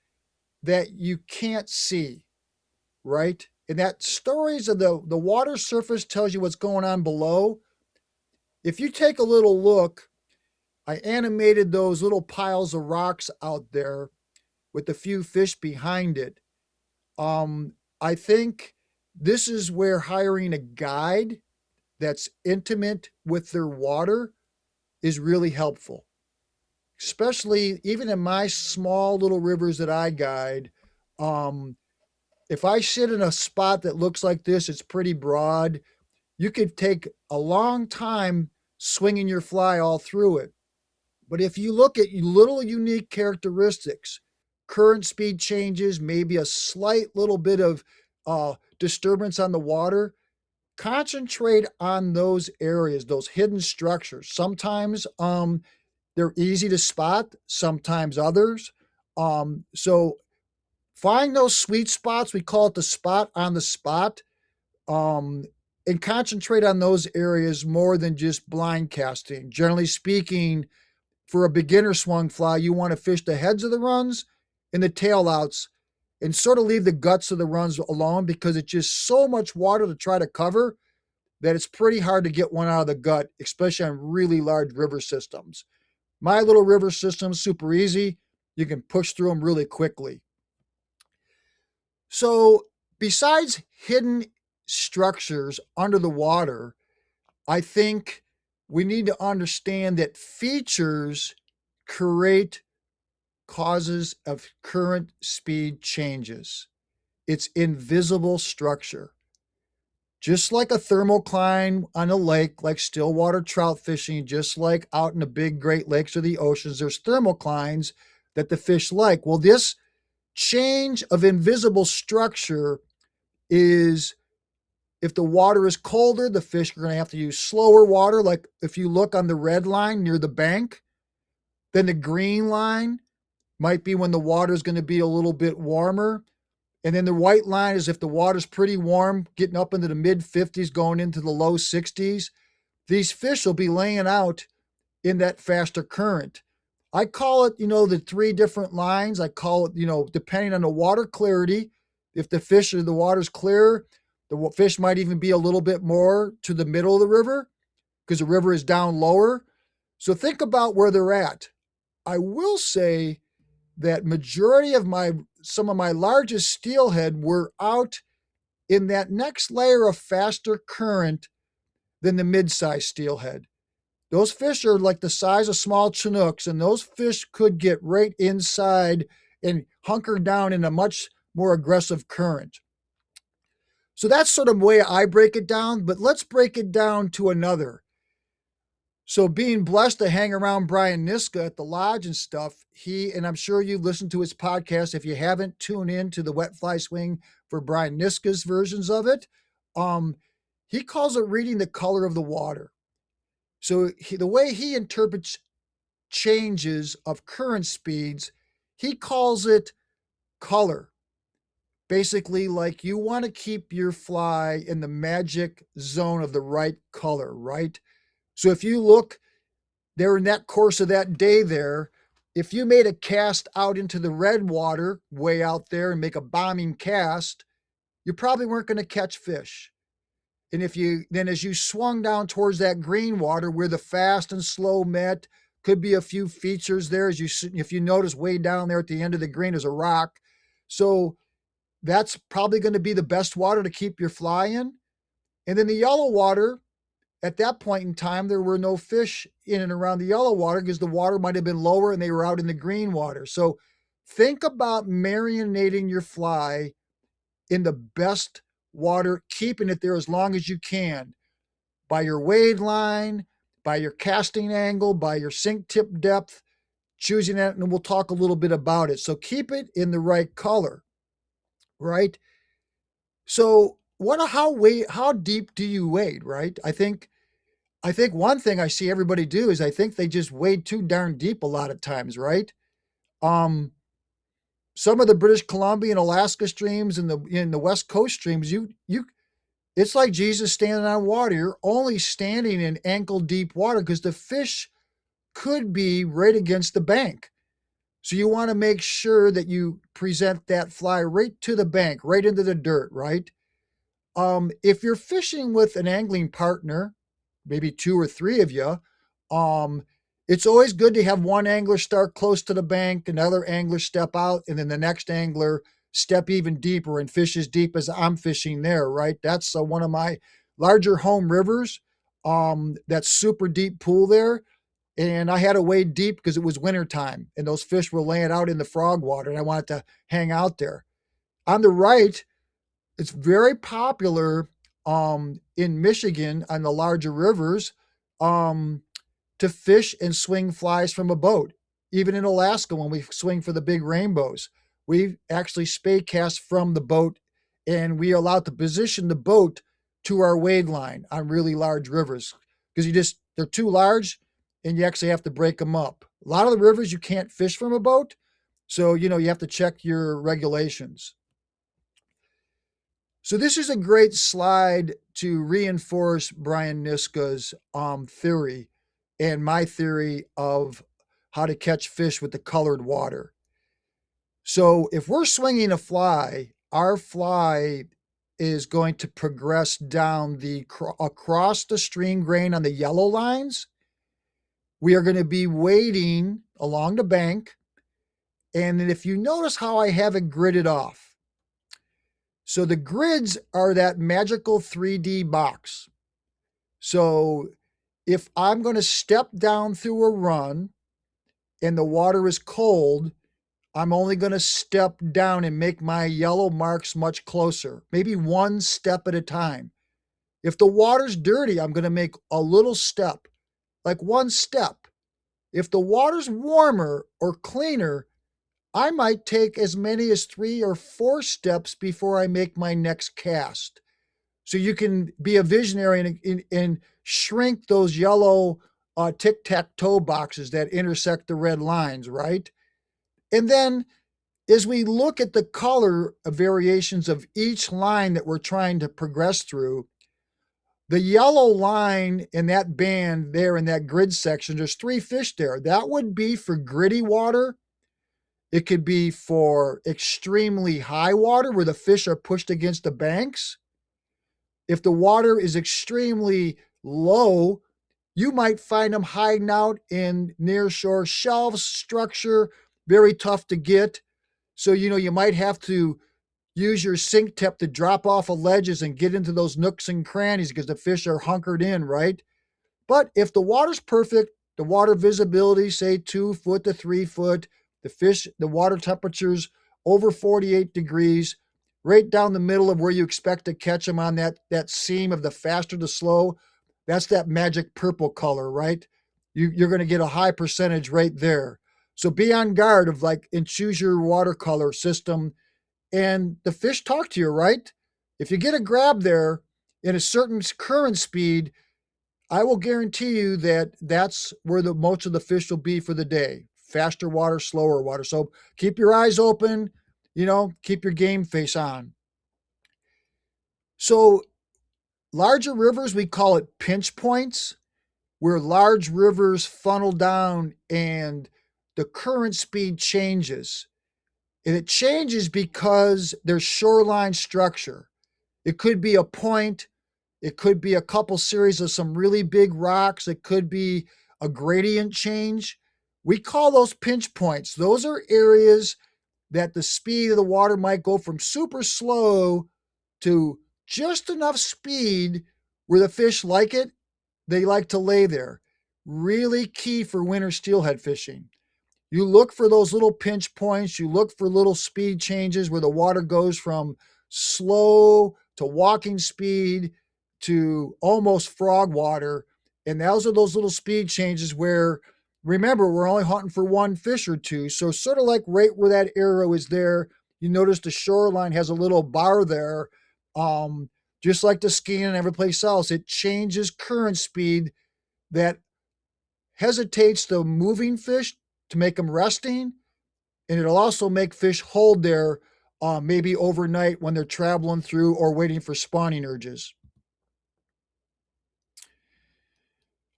that you can't see, right? And that stories of the water surface tells you what's going on below. If you take a little look, I animated those little piles of rocks out there with a few fish behind it. I think this is where hiring a guide that's intimate with their water is really helpful. Especially even in my small little rivers that I guide. Um, if I sit in a spot that looks like this, it's pretty broad. You could take a long time swinging your fly all through it. But if you look at little unique characteristics, current speed changes, maybe a slight little bit of disturbance on the water, concentrate on those areas, those hidden structures. Sometimes they're easy to spot, sometimes others. So find those sweet spots. We call it the spot on the spot. Um, and concentrate on those areas more than just blind casting. Generally speaking, for a beginner swung fly, you want to fish the heads of the runs and the tail outs and sort of leave the guts of the runs alone because it's just so much water to try to cover that it's pretty hard to get one out of the gut, especially on really large river systems. My little river system's super easy. You can push through them really quickly. So, besides hidden structures under the water, I think we need to understand that features create causes of current speed changes. It's invisible structure. Just like a thermocline on a lake, like stillwater trout fishing, just like out in the big Great Lakes or the oceans, there's thermoclines that the fish like. Well, this change of invisible structure is if the water is colder, the fish are going to have to use slower water. Like if you look on the red line near the bank, then the green line might be when the water is going to be a little bit warmer. And then the white line is if the water's pretty warm, getting up into the mid 50s, going into the low 60s. These fish will be laying out in that faster current. I call it, the three different lines. I call it, depending on the water clarity. If the fish or the water's clear, the fish might even be a little bit more to the middle of the river because the river is down lower. So think about where they're at. I will say that majority of some of my largest steelhead were out in that next layer of faster current than the mid-sized steelhead. Those fish are like the size of small Chinooks, and those fish could get right inside and hunker down in a much more aggressive current. So that's sort of the way I break it down, but let's break it down to another. So being blessed to hang around Brian Niska at the lodge and stuff, and I'm sure you listened to his podcast. If you haven't, tune in to the Wet Fly Swing for Brian Niska's versions of it. He calls it reading the color of the water. So the way he interprets changes of current speeds, he calls it color. Basically, like you want to keep your fly in the magic zone of the right color, right? So if you look there in that course of that day there, if you made a cast out into the red water way out there and make a bombing cast, you probably weren't going to catch fish. And as you swung down towards that green water where the fast and slow met, could be a few features there. If you notice way down there at the end of the green is a rock. So that's probably going to be the best water to keep your fly in. And then the yellow water, at that point in time, there were no fish in and around the yellow water because the water might have been lower and they were out in the green water. So think about marinating your fly in the best water, keeping it there as long as you can by your wade line, by your casting angle, by your sink tip depth, choosing that, and we'll talk a little bit about it. So keep it in the right color, right? So how deep do you wade, right? I think one thing I see everybody do is I think they just wade too darn deep a lot of times, right? Some of the British Columbia and Alaska streams and the West Coast streams, it's like Jesus standing on water. You're only standing in ankle deep water because the fish could be right against the bank. So you want to make sure that you present that fly right to the bank, right into the dirt, right? If you're fishing with an angling partner, maybe two or three of you, it's always good to have one angler start close to the bank, another angler step out, and then the next angler step even deeper and fish as deep as I'm fishing there, right? That's one of my larger home rivers. That's super deep pool there. And I had to wade deep because it was wintertime and those fish were laying out in the frog water and I wanted to hang out there. On the right, it's very popular in Michigan on the larger rivers to fish and swing flies from a boat. Even in Alaska, when we swing for the big rainbows, we actually spey cast from the boat and we are allowed to position the boat to our wade line on really large rivers because they're too large and you actually have to break them up. A lot of the rivers you can't fish from a boat. So, you have to check your regulations. So this is a great slide to reinforce Brian Niska's theory and my theory of how to catch fish with the colored water. So if we're swinging a fly, our fly is going to progress down across the stream grain on the yellow lines. We are going to be wading along the bank. And if you notice how I have it gridded off, so the grids are that magical 3D box. So if I'm going to step down through a run and the water is cold, I'm only going to step down and make my yellow marks much closer, maybe one step at a time. If the water's dirty, I'm going to make a little step, like one step. If the water's warmer or cleaner, I might take as many as 3 or 4 steps before I make my next cast. So you can be a visionary and shrink those yellow tic tac toe boxes that intersect the red lines, right? And then as we look at the color variations of each line that we're trying to progress through, the yellow line in that band there in that grid section, there's 3 fish there. That would be for gritty water. It could be for extremely high water where the fish are pushed against the banks. If the water is extremely low, you might find them hiding out in nearshore shelves structure, very tough to get. So, you might have to use your sink tip to drop off of ledges and get into those nooks and crannies because the fish are hunkered in, right? But if the water's perfect, the water visibility, say 2 foot to 3 foot, the water temperature's over 48 degrees, right down the middle of where you expect to catch them on that seam of the faster to slow, that's that magic purple color, right? You're going to get a high percentage right there. So be on guard and choose your watercolor system, and the fish talk to you, right? If you get a grab there in a certain current speed, I will guarantee you that that's where the most of the fish will be for the day. Faster water, slower water. So keep your eyes open, keep your game face on. So larger rivers, we call it pinch points, where large rivers funnel down and the current speed changes. And it changes because there's shoreline structure. It could be a point, it could be a couple series of some really big rocks, it could be a gradient change. We call those pinch points. Those are areas that the speed of the water might go from super slow to just enough speed where the fish like it. They like to lay there. Really key for winter steelhead fishing. You look for those little pinch points. You look for little speed changes where the water goes from slow to walking speed to almost frog water. And those are those little speed changes where, remember, we're only hunting for one fish or two. So sort of like right where that arrow is there, you notice the shoreline has a little bar there. Just like the skiing and every place else, it changes current speed that hesitates the moving fish to make them resting, and it'll also make fish hold there maybe overnight when they're traveling through or waiting for spawning urges.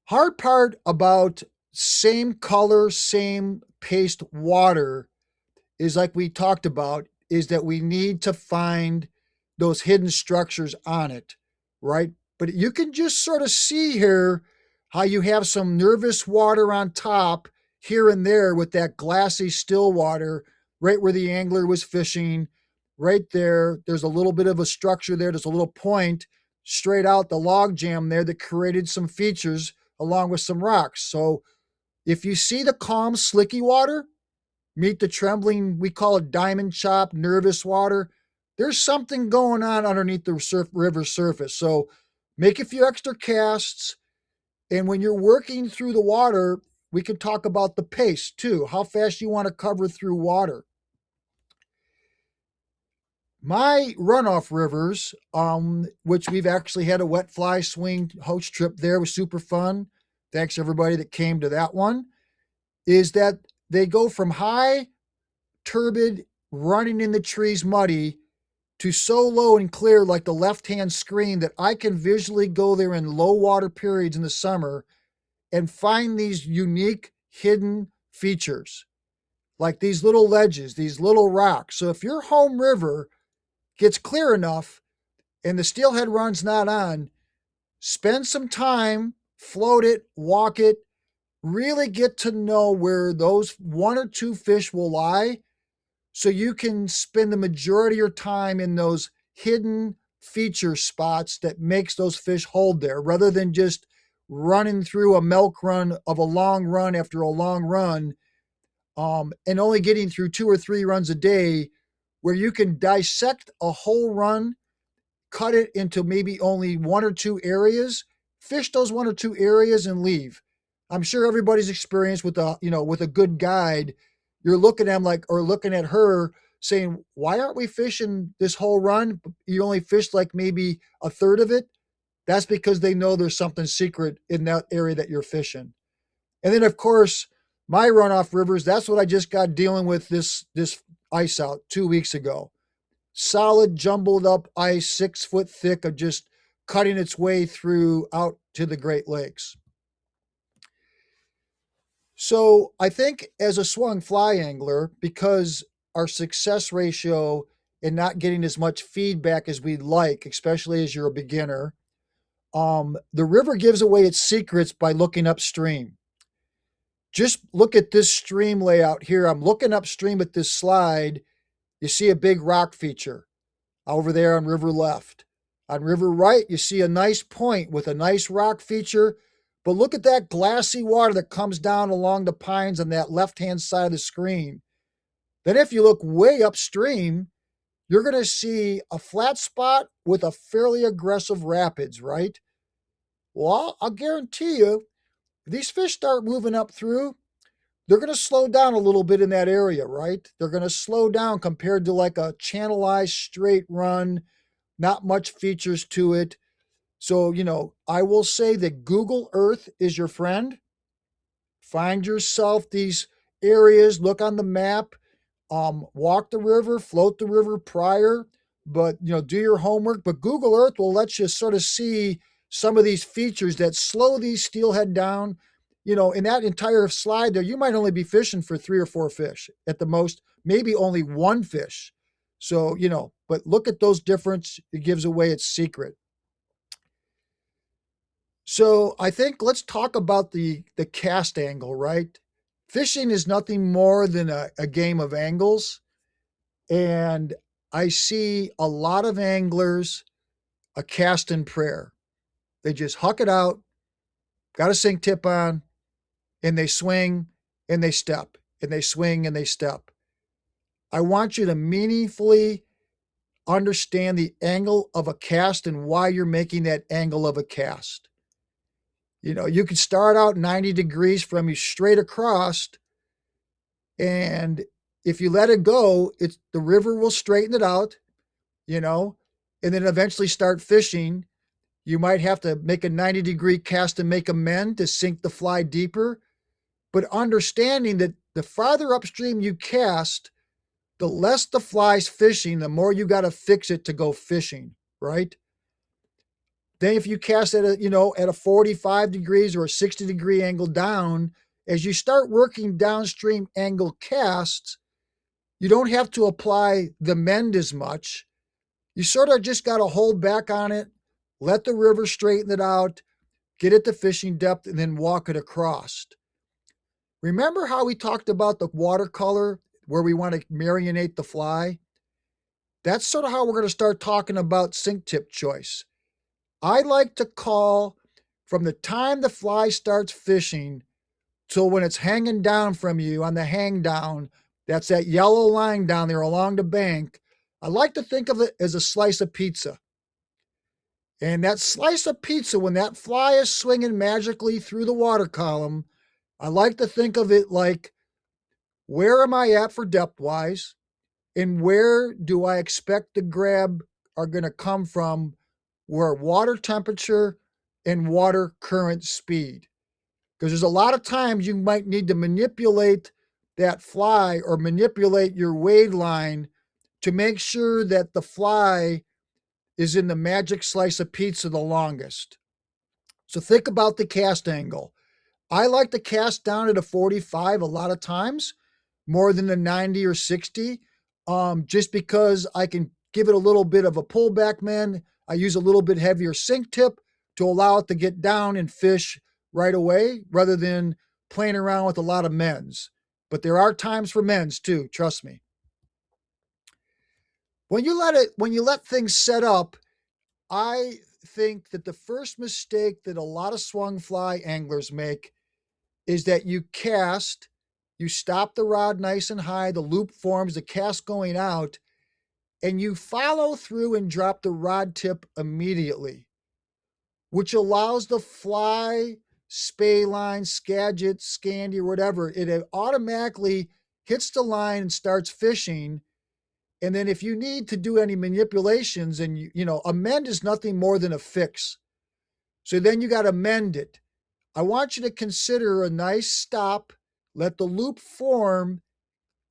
Hard part about same color, same paced water is, like we talked about, is that we need to find those hidden structures on it, right? But you can just sort of see here how you have some nervous water on top here and there with that glassy still water right where the angler was fishing. Right there, there's a little bit of a structure there. There's a little point straight out the log jam there that created some features along with some rocks. So if you see the calm, slicky water, meet the trembling, we call it diamond chop, nervous water, there's something going on underneath the river surface. So make a few extra casts. And when you're working through the water, we can talk about the pace too, how fast you want to cover through water. My runoff rivers, which we've actually had a wet fly swing host trip there, was super fun. Thanks everybody that came to that one. Is that they go from high, turbid, running in the trees, muddy, to so low and clear like the left-hand screen that I can visually go there in low water periods in the summer and find these unique hidden features, like these little ledges, these little rocks. So if your home river gets clear enough and the steelhead run's not on, spend some time, float it, walk it, really get to know where those 1 or 2 fish will lie so you can spend the majority of your time in those hidden feature spots that makes those fish hold there rather than just running through a milk run of a long run after a long run, and only getting through 2 or 3 runs a day where you can dissect a whole run cut it into maybe only one or two areas, fish those one or two areas and leave. I'm sure everybody's experienced with with a good guide. You're looking at him like, or looking at her saying, why aren't we fishing this whole run? You only fished like maybe a third of it. That's because they know there's something secret in that area that you're fishing. And then of course, my runoff rivers, that's what I just got dealing with this ice out 2 weeks ago. Solid jumbled up ice, 6 foot thick of just cutting its way through out to the Great Lakes. So I think as a swung fly angler, because our success ratio in not getting as much feedback as we'd like, especially as you're a beginner, the river gives away its secrets by looking upstream. Just look at this stream layout here. I'm looking upstream at this slide. You see a big rock feature over there on river left. On river right, you see a nice point with a nice rock feature. But look at that glassy water that comes down along the pines on that left-hand side of the screen. Then if you look way upstream, you're going to see a flat spot with a fairly aggressive rapids, right? Well, I'll guarantee you, if these fish start moving up through, they're going to slow down a little bit in that area, right? They're going to slow down compared to like a channelized straight run, not much features to it. So, I will say that Google Earth is your friend. Find yourself these areas, look on the map, walk the river, float the river prior, but do your homework. But Google Earth will let you sort of see some of these features that slow these steelhead down. In that entire slide there, you might only be fishing for 3 or 4 fish at the most, maybe only one fish. So, but look at those difference. It gives away its secret. So I think let's talk about the cast angle, right? Fishing is nothing more than a game of angles. And I see a lot of anglers a cast in prayer. They just huck it out, got a sink tip on, and they swing and they step, and they swing and they step. I want you to meaningfully understand the angle of a cast and why you're making that angle of a cast. You could start out 90 degrees from you straight across, and if you let it go, the river will straighten it out, and then eventually start fishing. You might have to make a 90-degree cast and make a mend to sink the fly deeper. But understanding that the farther upstream you cast, the less the fly's fishing, the more you got to fix it to go fishing, right? Then if you cast at a 45 degrees or a 60-degree angle down, as you start working downstream angle casts, you don't have to apply the mend as much. You sort of just got to hold back on it, let the river straighten it out, get it to fishing depth, and then walk it across. Remember how we talked about the watercolor where we want to marinate the fly? That's sort of how we're going to start talking about sink tip choice. I like to call from the time the fly starts fishing till when it's hanging down from you on the hang down, that's that yellow line down there along the bank. I like to think of it as a slice of pizza. And that slice of pizza, when that fly is swinging magically through the water column, I like to think of it like, where am I at for depth-wise? And where do I expect the grab are going to come from, where water temperature and water current speed? Because there's a lot of times you might need to manipulate that fly or manipulate your wade line to make sure that the fly is in the magic slice of pizza the longest. So think about the cast angle. I like to cast down at a 45 a lot of times, more than a 90 or 60, just because I can give it a little bit of a pullback mend. I use a little bit heavier sink tip to allow it to get down and fish right away rather than playing around with a lot of mends. But there are times for mends too, trust me. When you let things set up, I think that the first mistake that a lot of swung fly anglers make is that you cast, you stop the rod nice and high, the loop forms, the cast going out, and you follow through and drop the rod tip immediately, which allows the fly, spey line, Skagit, Scandi, or whatever, it automatically hits the line and starts fishing. And then if you need to do any manipulations, and a mend is nothing more than a fix. So then you got to mend it. I want you to consider a nice stop, let the loop form,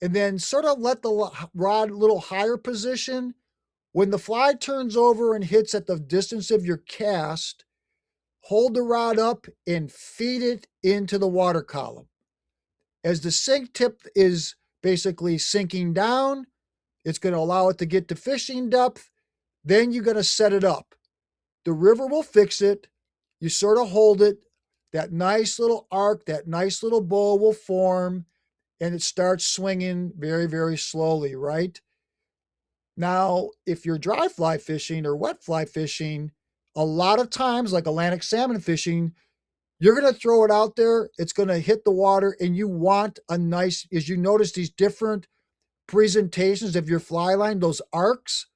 and then sort of let the rod a little higher position. When the fly turns over and hits at the distance of your cast, hold the rod up and feed it into the water column. As the sink tip is basically sinking down, it's going to allow it to get to fishing depth. Then you're going to set it up. The river will fix it. You sort of hold it. That nice little arc, that nice little bow will form, and it starts swinging very, very slowly, right? Now, if you're dry fly fishing or wet fly fishing, a lot of times, like Atlantic salmon fishing, you're going to throw it out there. It's going to hit the water, and you want a nice, as you notice these different presentations of your fly line, those arcs,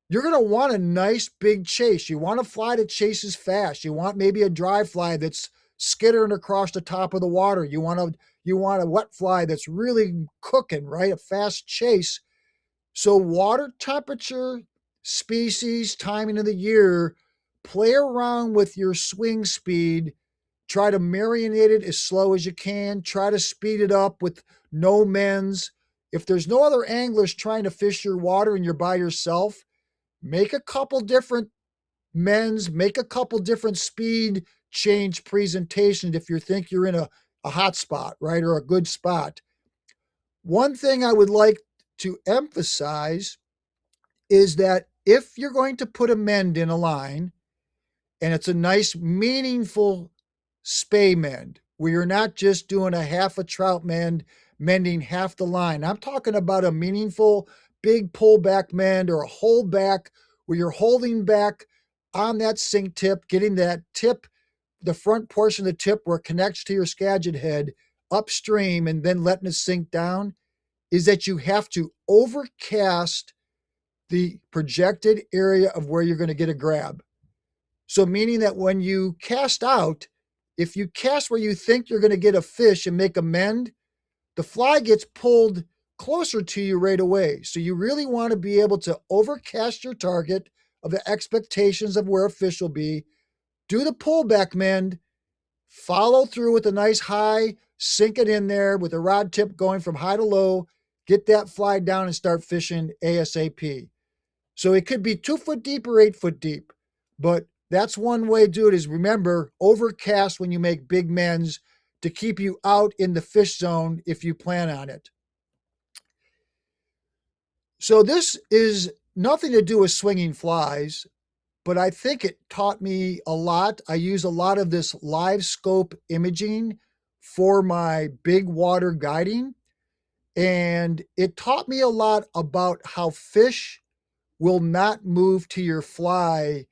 you're going to want a nice big chase. You want a fly that chases fast. You want maybe a dry fly that's skittering across the top of the water. You want a wet fly that's really cooking, right? A fast chase. So water temperature, species, timing of the year, play around with your swing speed. Try to marinate it as slow as you can. Try to speed it up with no mends. If there's no other anglers trying to fish your water and you're by yourself, make a couple different mends, make a couple different speed change presentations if you think you're in a hot spot, right, or a good spot. One thing I would like to emphasize is that if you're going to put a mend in a line, and it's a nice, meaningful spey mend, where you're not just doing a half a trout mend, mending half the line. I'm talking about a meaningful, big pullback mend or a hold back where you're holding back on that sink tip, getting that tip, the front portion of the tip where it connects to your Skagit head upstream and then letting it sink down, is that you have to overcast the projected area of where you're going to get a grab. So meaning that when you cast out, if you cast where you think you're going to get a fish and make a mend, the fly gets pulled closer to you right away. So you really want to be able to overcast your target of the expectations of where a fish will be, do the pullback mend, follow through with a nice high, sink it in there with a rod tip going from high to low, get that fly down and start fishing ASAP. So it could be 2 foot deep or 8 foot deep, but that's one way to do it. Is remember, overcast when you make big mends to keep you out in the fish zone if you plan on it. So this is nothing to do with swinging flies, but I think it taught me a lot. I use a lot of this live scope imaging for my big water guiding, and it taught me a lot about how fish will not move to your fly,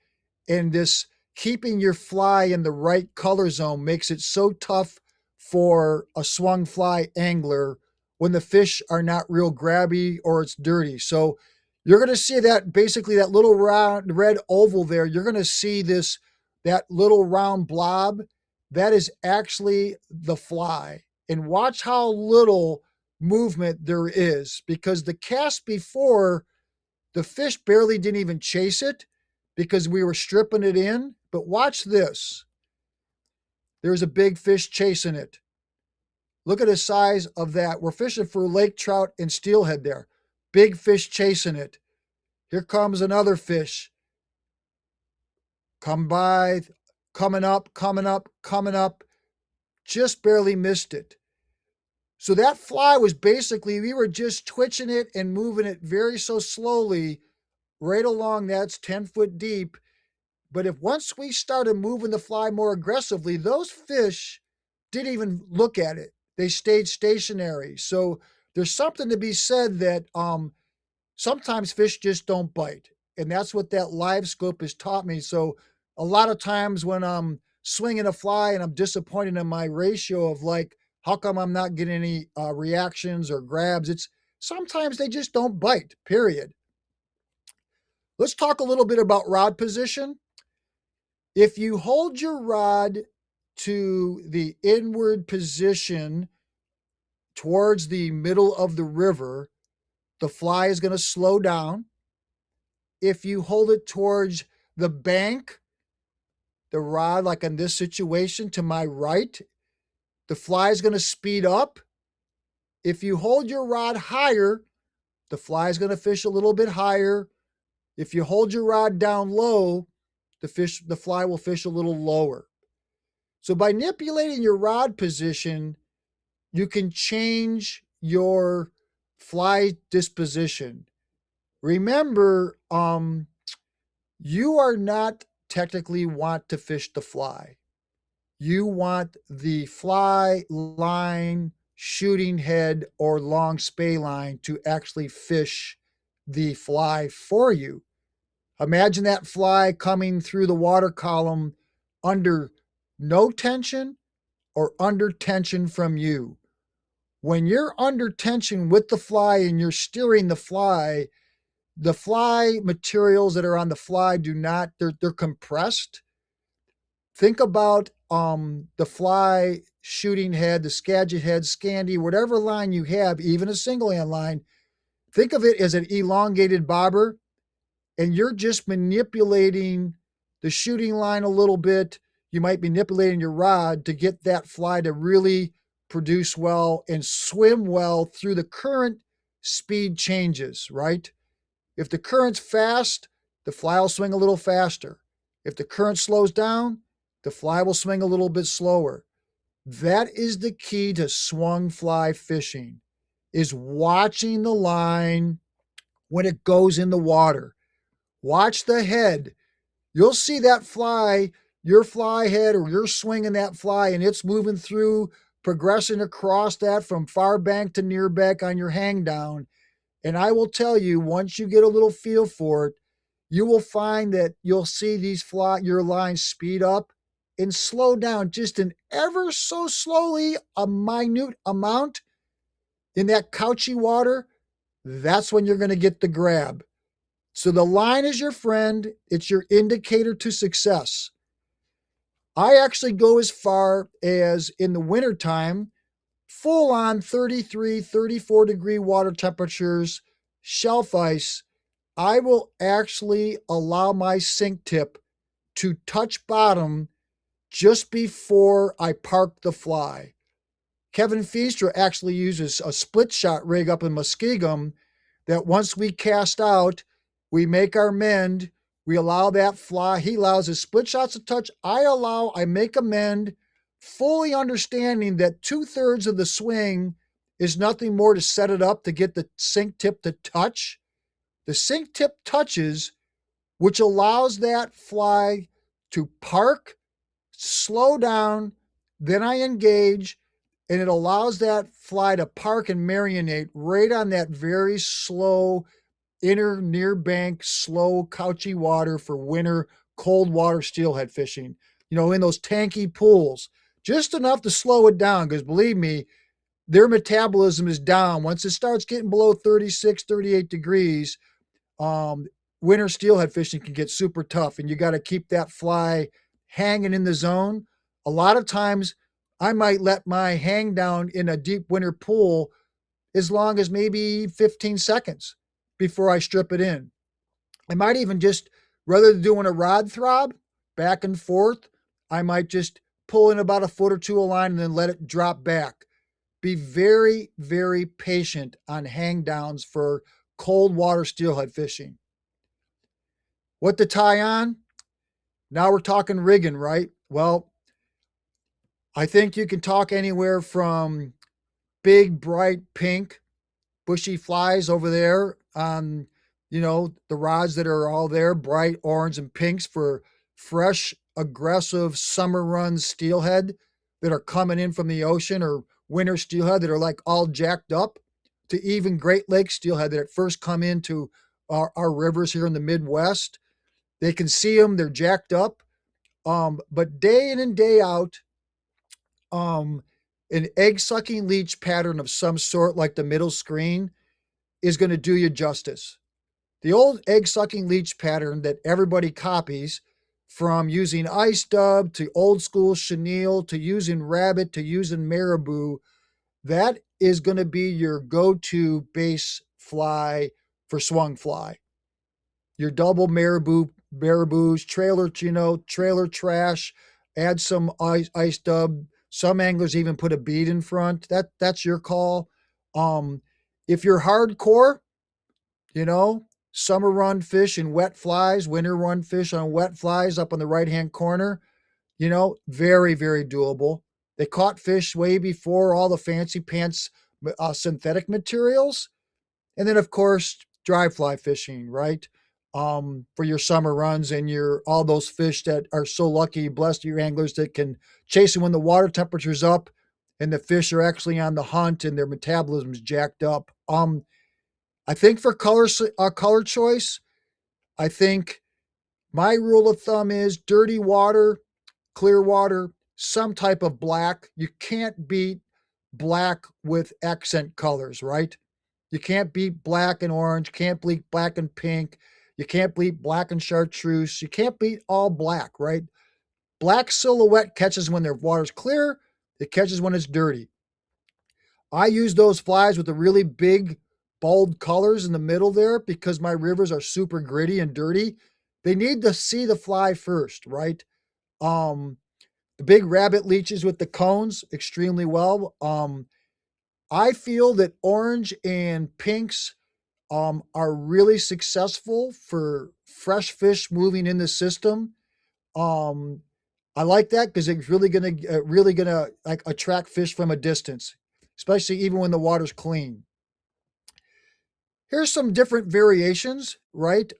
and this keeping your fly in the right color zone makes it so tough for a swung fly angler when the fish are not real grabby or it's dirty. So you're going to see that basically that little round red oval there, you're going to see that little round blob. That is actually the fly. And watch how little movement there is, because the cast before, the fish barely didn't even chase it because we were stripping it in. But watch this. There's a big fish chasing it. Look at the size of that. We're fishing for lake trout and steelhead there. Big fish chasing it. Here comes another fish. Come by, coming up, coming up, coming up. Just barely missed it. So that fly was basically, we were just twitching it and moving it very so slowly right along. That's 10 foot deep. But if once we started moving the fly more aggressively, those fish didn't even look at it. They stayed stationary. So there's something to be said that sometimes fish just don't bite. And that's what that live scope has taught me. So a lot of times when I'm swinging a fly and I'm disappointed in my ratio of like, how come I'm not getting any reactions or grabs? It's sometimes they just don't bite, period. Let's talk a little bit about rod position. If you hold your rod to the inward position towards the middle of the river, the fly is going to slow down. If you hold it towards the bank, the rod, like in this situation to my right, the fly is going to speed up. If you hold your rod higher, the fly is going to fish a little bit higher. If you hold your rod down low, the fly will fish a little lower. So by manipulating your rod position, you can change your fly disposition. Remember, you are not technically want to fish the fly. You want the fly line, shooting head, or long spey line to actually fish the fly for you. Imagine that fly coming through the water column under no tension or under tension from you. When you're under tension with the fly and you're steering the fly materials that are on the fly do not, they're compressed. Think about the fly shooting head, the Skagit head, Scandi, whatever line you have, even a single hand line. Think of it as an elongated bobber, and you're just manipulating the shooting line a little bit. You might be manipulating your rod to get that fly to really produce well and swim well through the current speed changes, right? If the current's fast, the fly will swing a little faster. If the current slows down, the fly will swing a little bit slower. That is the key to swung fly fishing, is watching the line when it goes in the water. Watch the head. You'll see that fly, your fly head, or you're swinging that fly and it's moving through, progressing across that from far bank to near bank on your hang down. And I will tell you, once you get a little feel for it, you will find that you'll see your lines speed up and slow down just an ever so slowly, a minute amount in that couchy water. That's when you're going to get the grab. So the line is your friend. It's your indicator to success. I actually go as far as in the wintertime, full on 33, 34-degree water temperatures, shelf ice. I will actually allow my sink tip to touch bottom just before I park the fly. Kevin Feaster actually uses a split shot rig up in Muskegum that once we cast out, we make our mend, we allow that fly, he allows his split shots to touch, I make a mend, fully understanding that 2/3 of the swing is nothing more to set it up to get the sink tip to touch. The sink tip touches, which allows that fly to park, slow down, then I engage, and it allows that fly to park and marinate right on that very slow inner near bank, slow, couchy water for winter cold water steelhead fishing. In those tanky pools, just enough to slow it down, because believe me, their metabolism is down. Once it starts getting below 36, 38 degrees, winter steelhead fishing can get super tough, and you got to keep that fly hanging in the zone. A lot of times, I might let my hang down in a deep winter pool as long as maybe 15 seconds before I strip it in. I might even just, rather than doing a rod throb back and forth, I might just pull in about a foot or two of line and then let it drop back. Be very, very patient on hang downs for cold water steelhead fishing. What to tie on? Now we're talking rigging, right? Well, I think you can talk anywhere from big, bright pink, bushy flies over there on, the rods that are all there, bright orange and pinks for fresh, aggressive summer run steelhead that are coming in from the ocean, or winter steelhead that are like all jacked up, to even Great Lakes steelhead that at first come into our rivers here in the Midwest. They can see them, they're jacked up. But day in and day out, an egg sucking leech pattern of some sort, like the middle screen, is going to do you justice. The old egg sucking leech pattern that everybody copies, from using ice dub to old school chenille to using rabbit to using marabou, that is going to be your go to base fly for swung fly. Your double marabou's, trailer, trailer trash, add some ice dub. Some anglers even put a bead in front. That's your call. Um, if you're hardcore, you know, summer run fish and wet flies, winter run fish on wet flies up on the right hand corner, very, very doable. They caught fish way before all the fancy pants synthetic materials. And then, of course, dry fly fishing, right? For your summer runs and your all those fish that are so lucky, blessed your anglers that can chase them when the water temperature's up and the fish are actually on the hunt and their metabolism's jacked up. I think for color choice, I think my rule of thumb is dirty water, clear water, some type of black. You can't beat black with accent colors, right? You can't beat black and orange, can't beat black and pink, you can't beat black and chartreuse, you can't beat all black, right? Black silhouette catches when their water's clear, it catches when it's dirty. I use those flies with the really big, bold colors in the middle there because my rivers are super gritty and dirty. They need to see the fly first, right? Um, the big rabbit leeches with the cones extremely well. I feel that orange and pinks are really successful for fresh fish moving in the system. Um, I like that because it's really gonna like attract fish from a distance, especially even when the water's clean. Here's some different variations, right?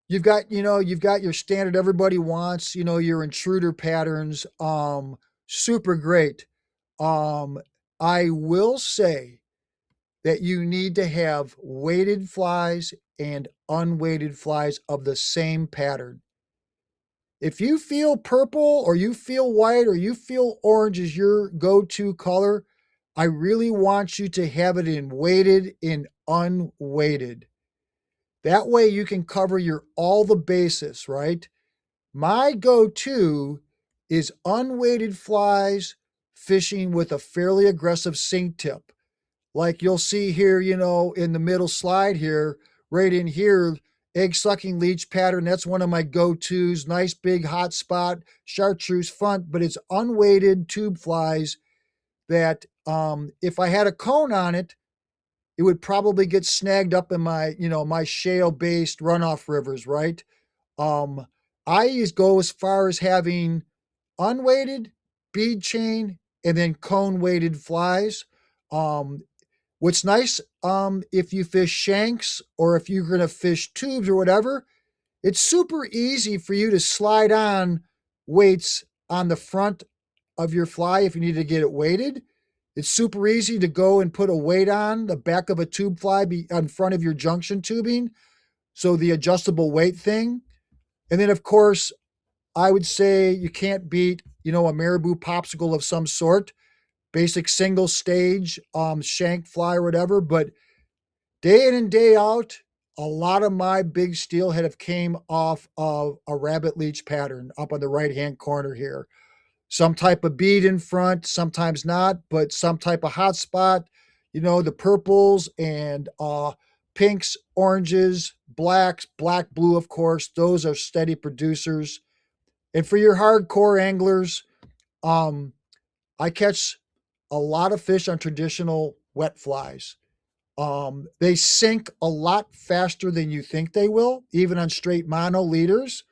You've got your standard everybody wants, your intruder patterns. Super great. Um, I will say that you need to have weighted flies and unweighted flies of the same pattern. If you feel purple or you feel white or you feel orange is your go-to color, I really want you to have it in weighted and unweighted. That way you can cover your all the bases, right? My go-to is unweighted flies fishing with a fairly aggressive sink tip. Like you'll see here, in the middle slide here, right in here, egg sucking leech pattern. That's one of my go-tos. Nice big hot spot, chartreuse front, but it's unweighted tube flies that if I had a cone on it, it would probably get snagged up in my shale-based runoff rivers, right? Um, I go as far as having unweighted, bead chain, and then cone weighted flies. Um, What's nice, if you fish shanks or if you're going to fish tubes or whatever, it's super easy for you to slide on weights on the front of your fly if you need to get it weighted. It's super easy to go and put a weight on the back of a tube fly on front of your junction tubing. So the adjustable weight thing. And then, of course, I would say you can't beat, a marabou popsicle of some sort, basic single stage, shank fly or whatever. But day in and day out, a lot of my big steelhead have came off of a rabbit leech pattern up on the right hand corner here. Some type of bead in front, sometimes not, but some type of hot spot. The purples and pinks, oranges, blacks, black, blue, of course. Those are steady producers. And for your hardcore anglers, um, I catch a lot of fish on traditional wet flies. They sink a lot faster than you think they will, even on straight mono leaders.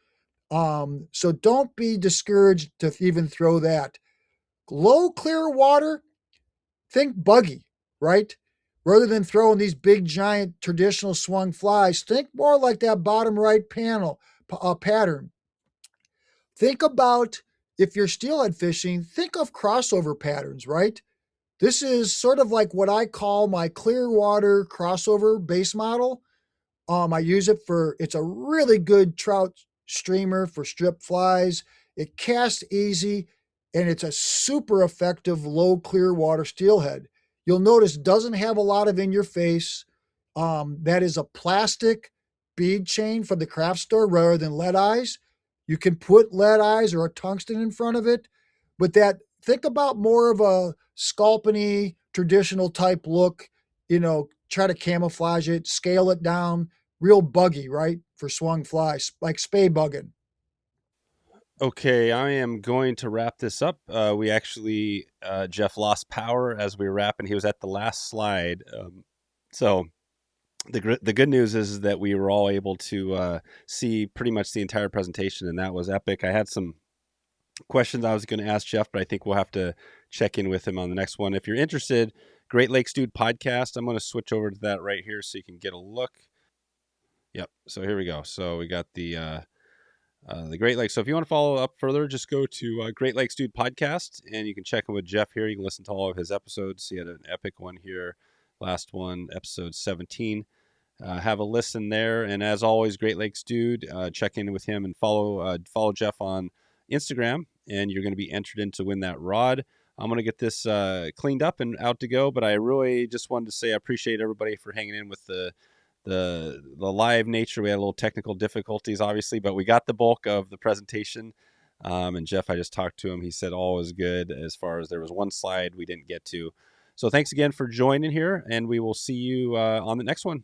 So don't be discouraged to even throw that. Low clear water, think buggy, right? Rather than throwing these big giant traditional swung flies, think more like that bottom right pattern. Think about, if you're steelhead fishing, think of crossover patterns, right? This is sort of like what I call my clear water crossover base model. I use it it's a really good trout streamer for strip flies. It casts easy and it's a super effective low clear water steelhead. You'll notice doesn't have a lot of in your face. that is a plastic bead chain from the craft store rather than lead eyes. You can put lead eyes or a tungsten in front of it, but that think about more of a sculpiny traditional type look, try to camouflage it, scale it down, real buggy, right? For swung flies, like spey bugging. Okay, I am going to wrap this up. We actually, Jeff lost power as we were wrapping. He was at the last slide. So the good news is that we were all able to see pretty much the entire presentation, and that was epic. I had some questions I was going to ask Jeff, but I think we'll have to check in with him on the next one. If you're interested, Great Lakes Dude podcast. I'm going to switch over to that right here so you can get a look. Yep. So here we go. So we got the Great Lakes. So if you want to follow up further, just go to Great Lakes Dude podcast, and you can check in with Jeff here. You can listen to all of his episodes. He had an epic one here, last one, episode 17. Have a listen there, and as always, Great Lakes Dude. Check in with him and follow Jeff on Instagram, and you're going to be entered in to win that rod. I'm going to get this cleaned up and out to go, but I really just wanted to say I appreciate everybody for hanging in with the live nature. We had a little technical difficulties, obviously, but we got the bulk of the presentation. And Jeff, I just talked to him. He said all was good as far as there was one slide we didn't get to. So thanks again for joining here, and we will see you on the next one.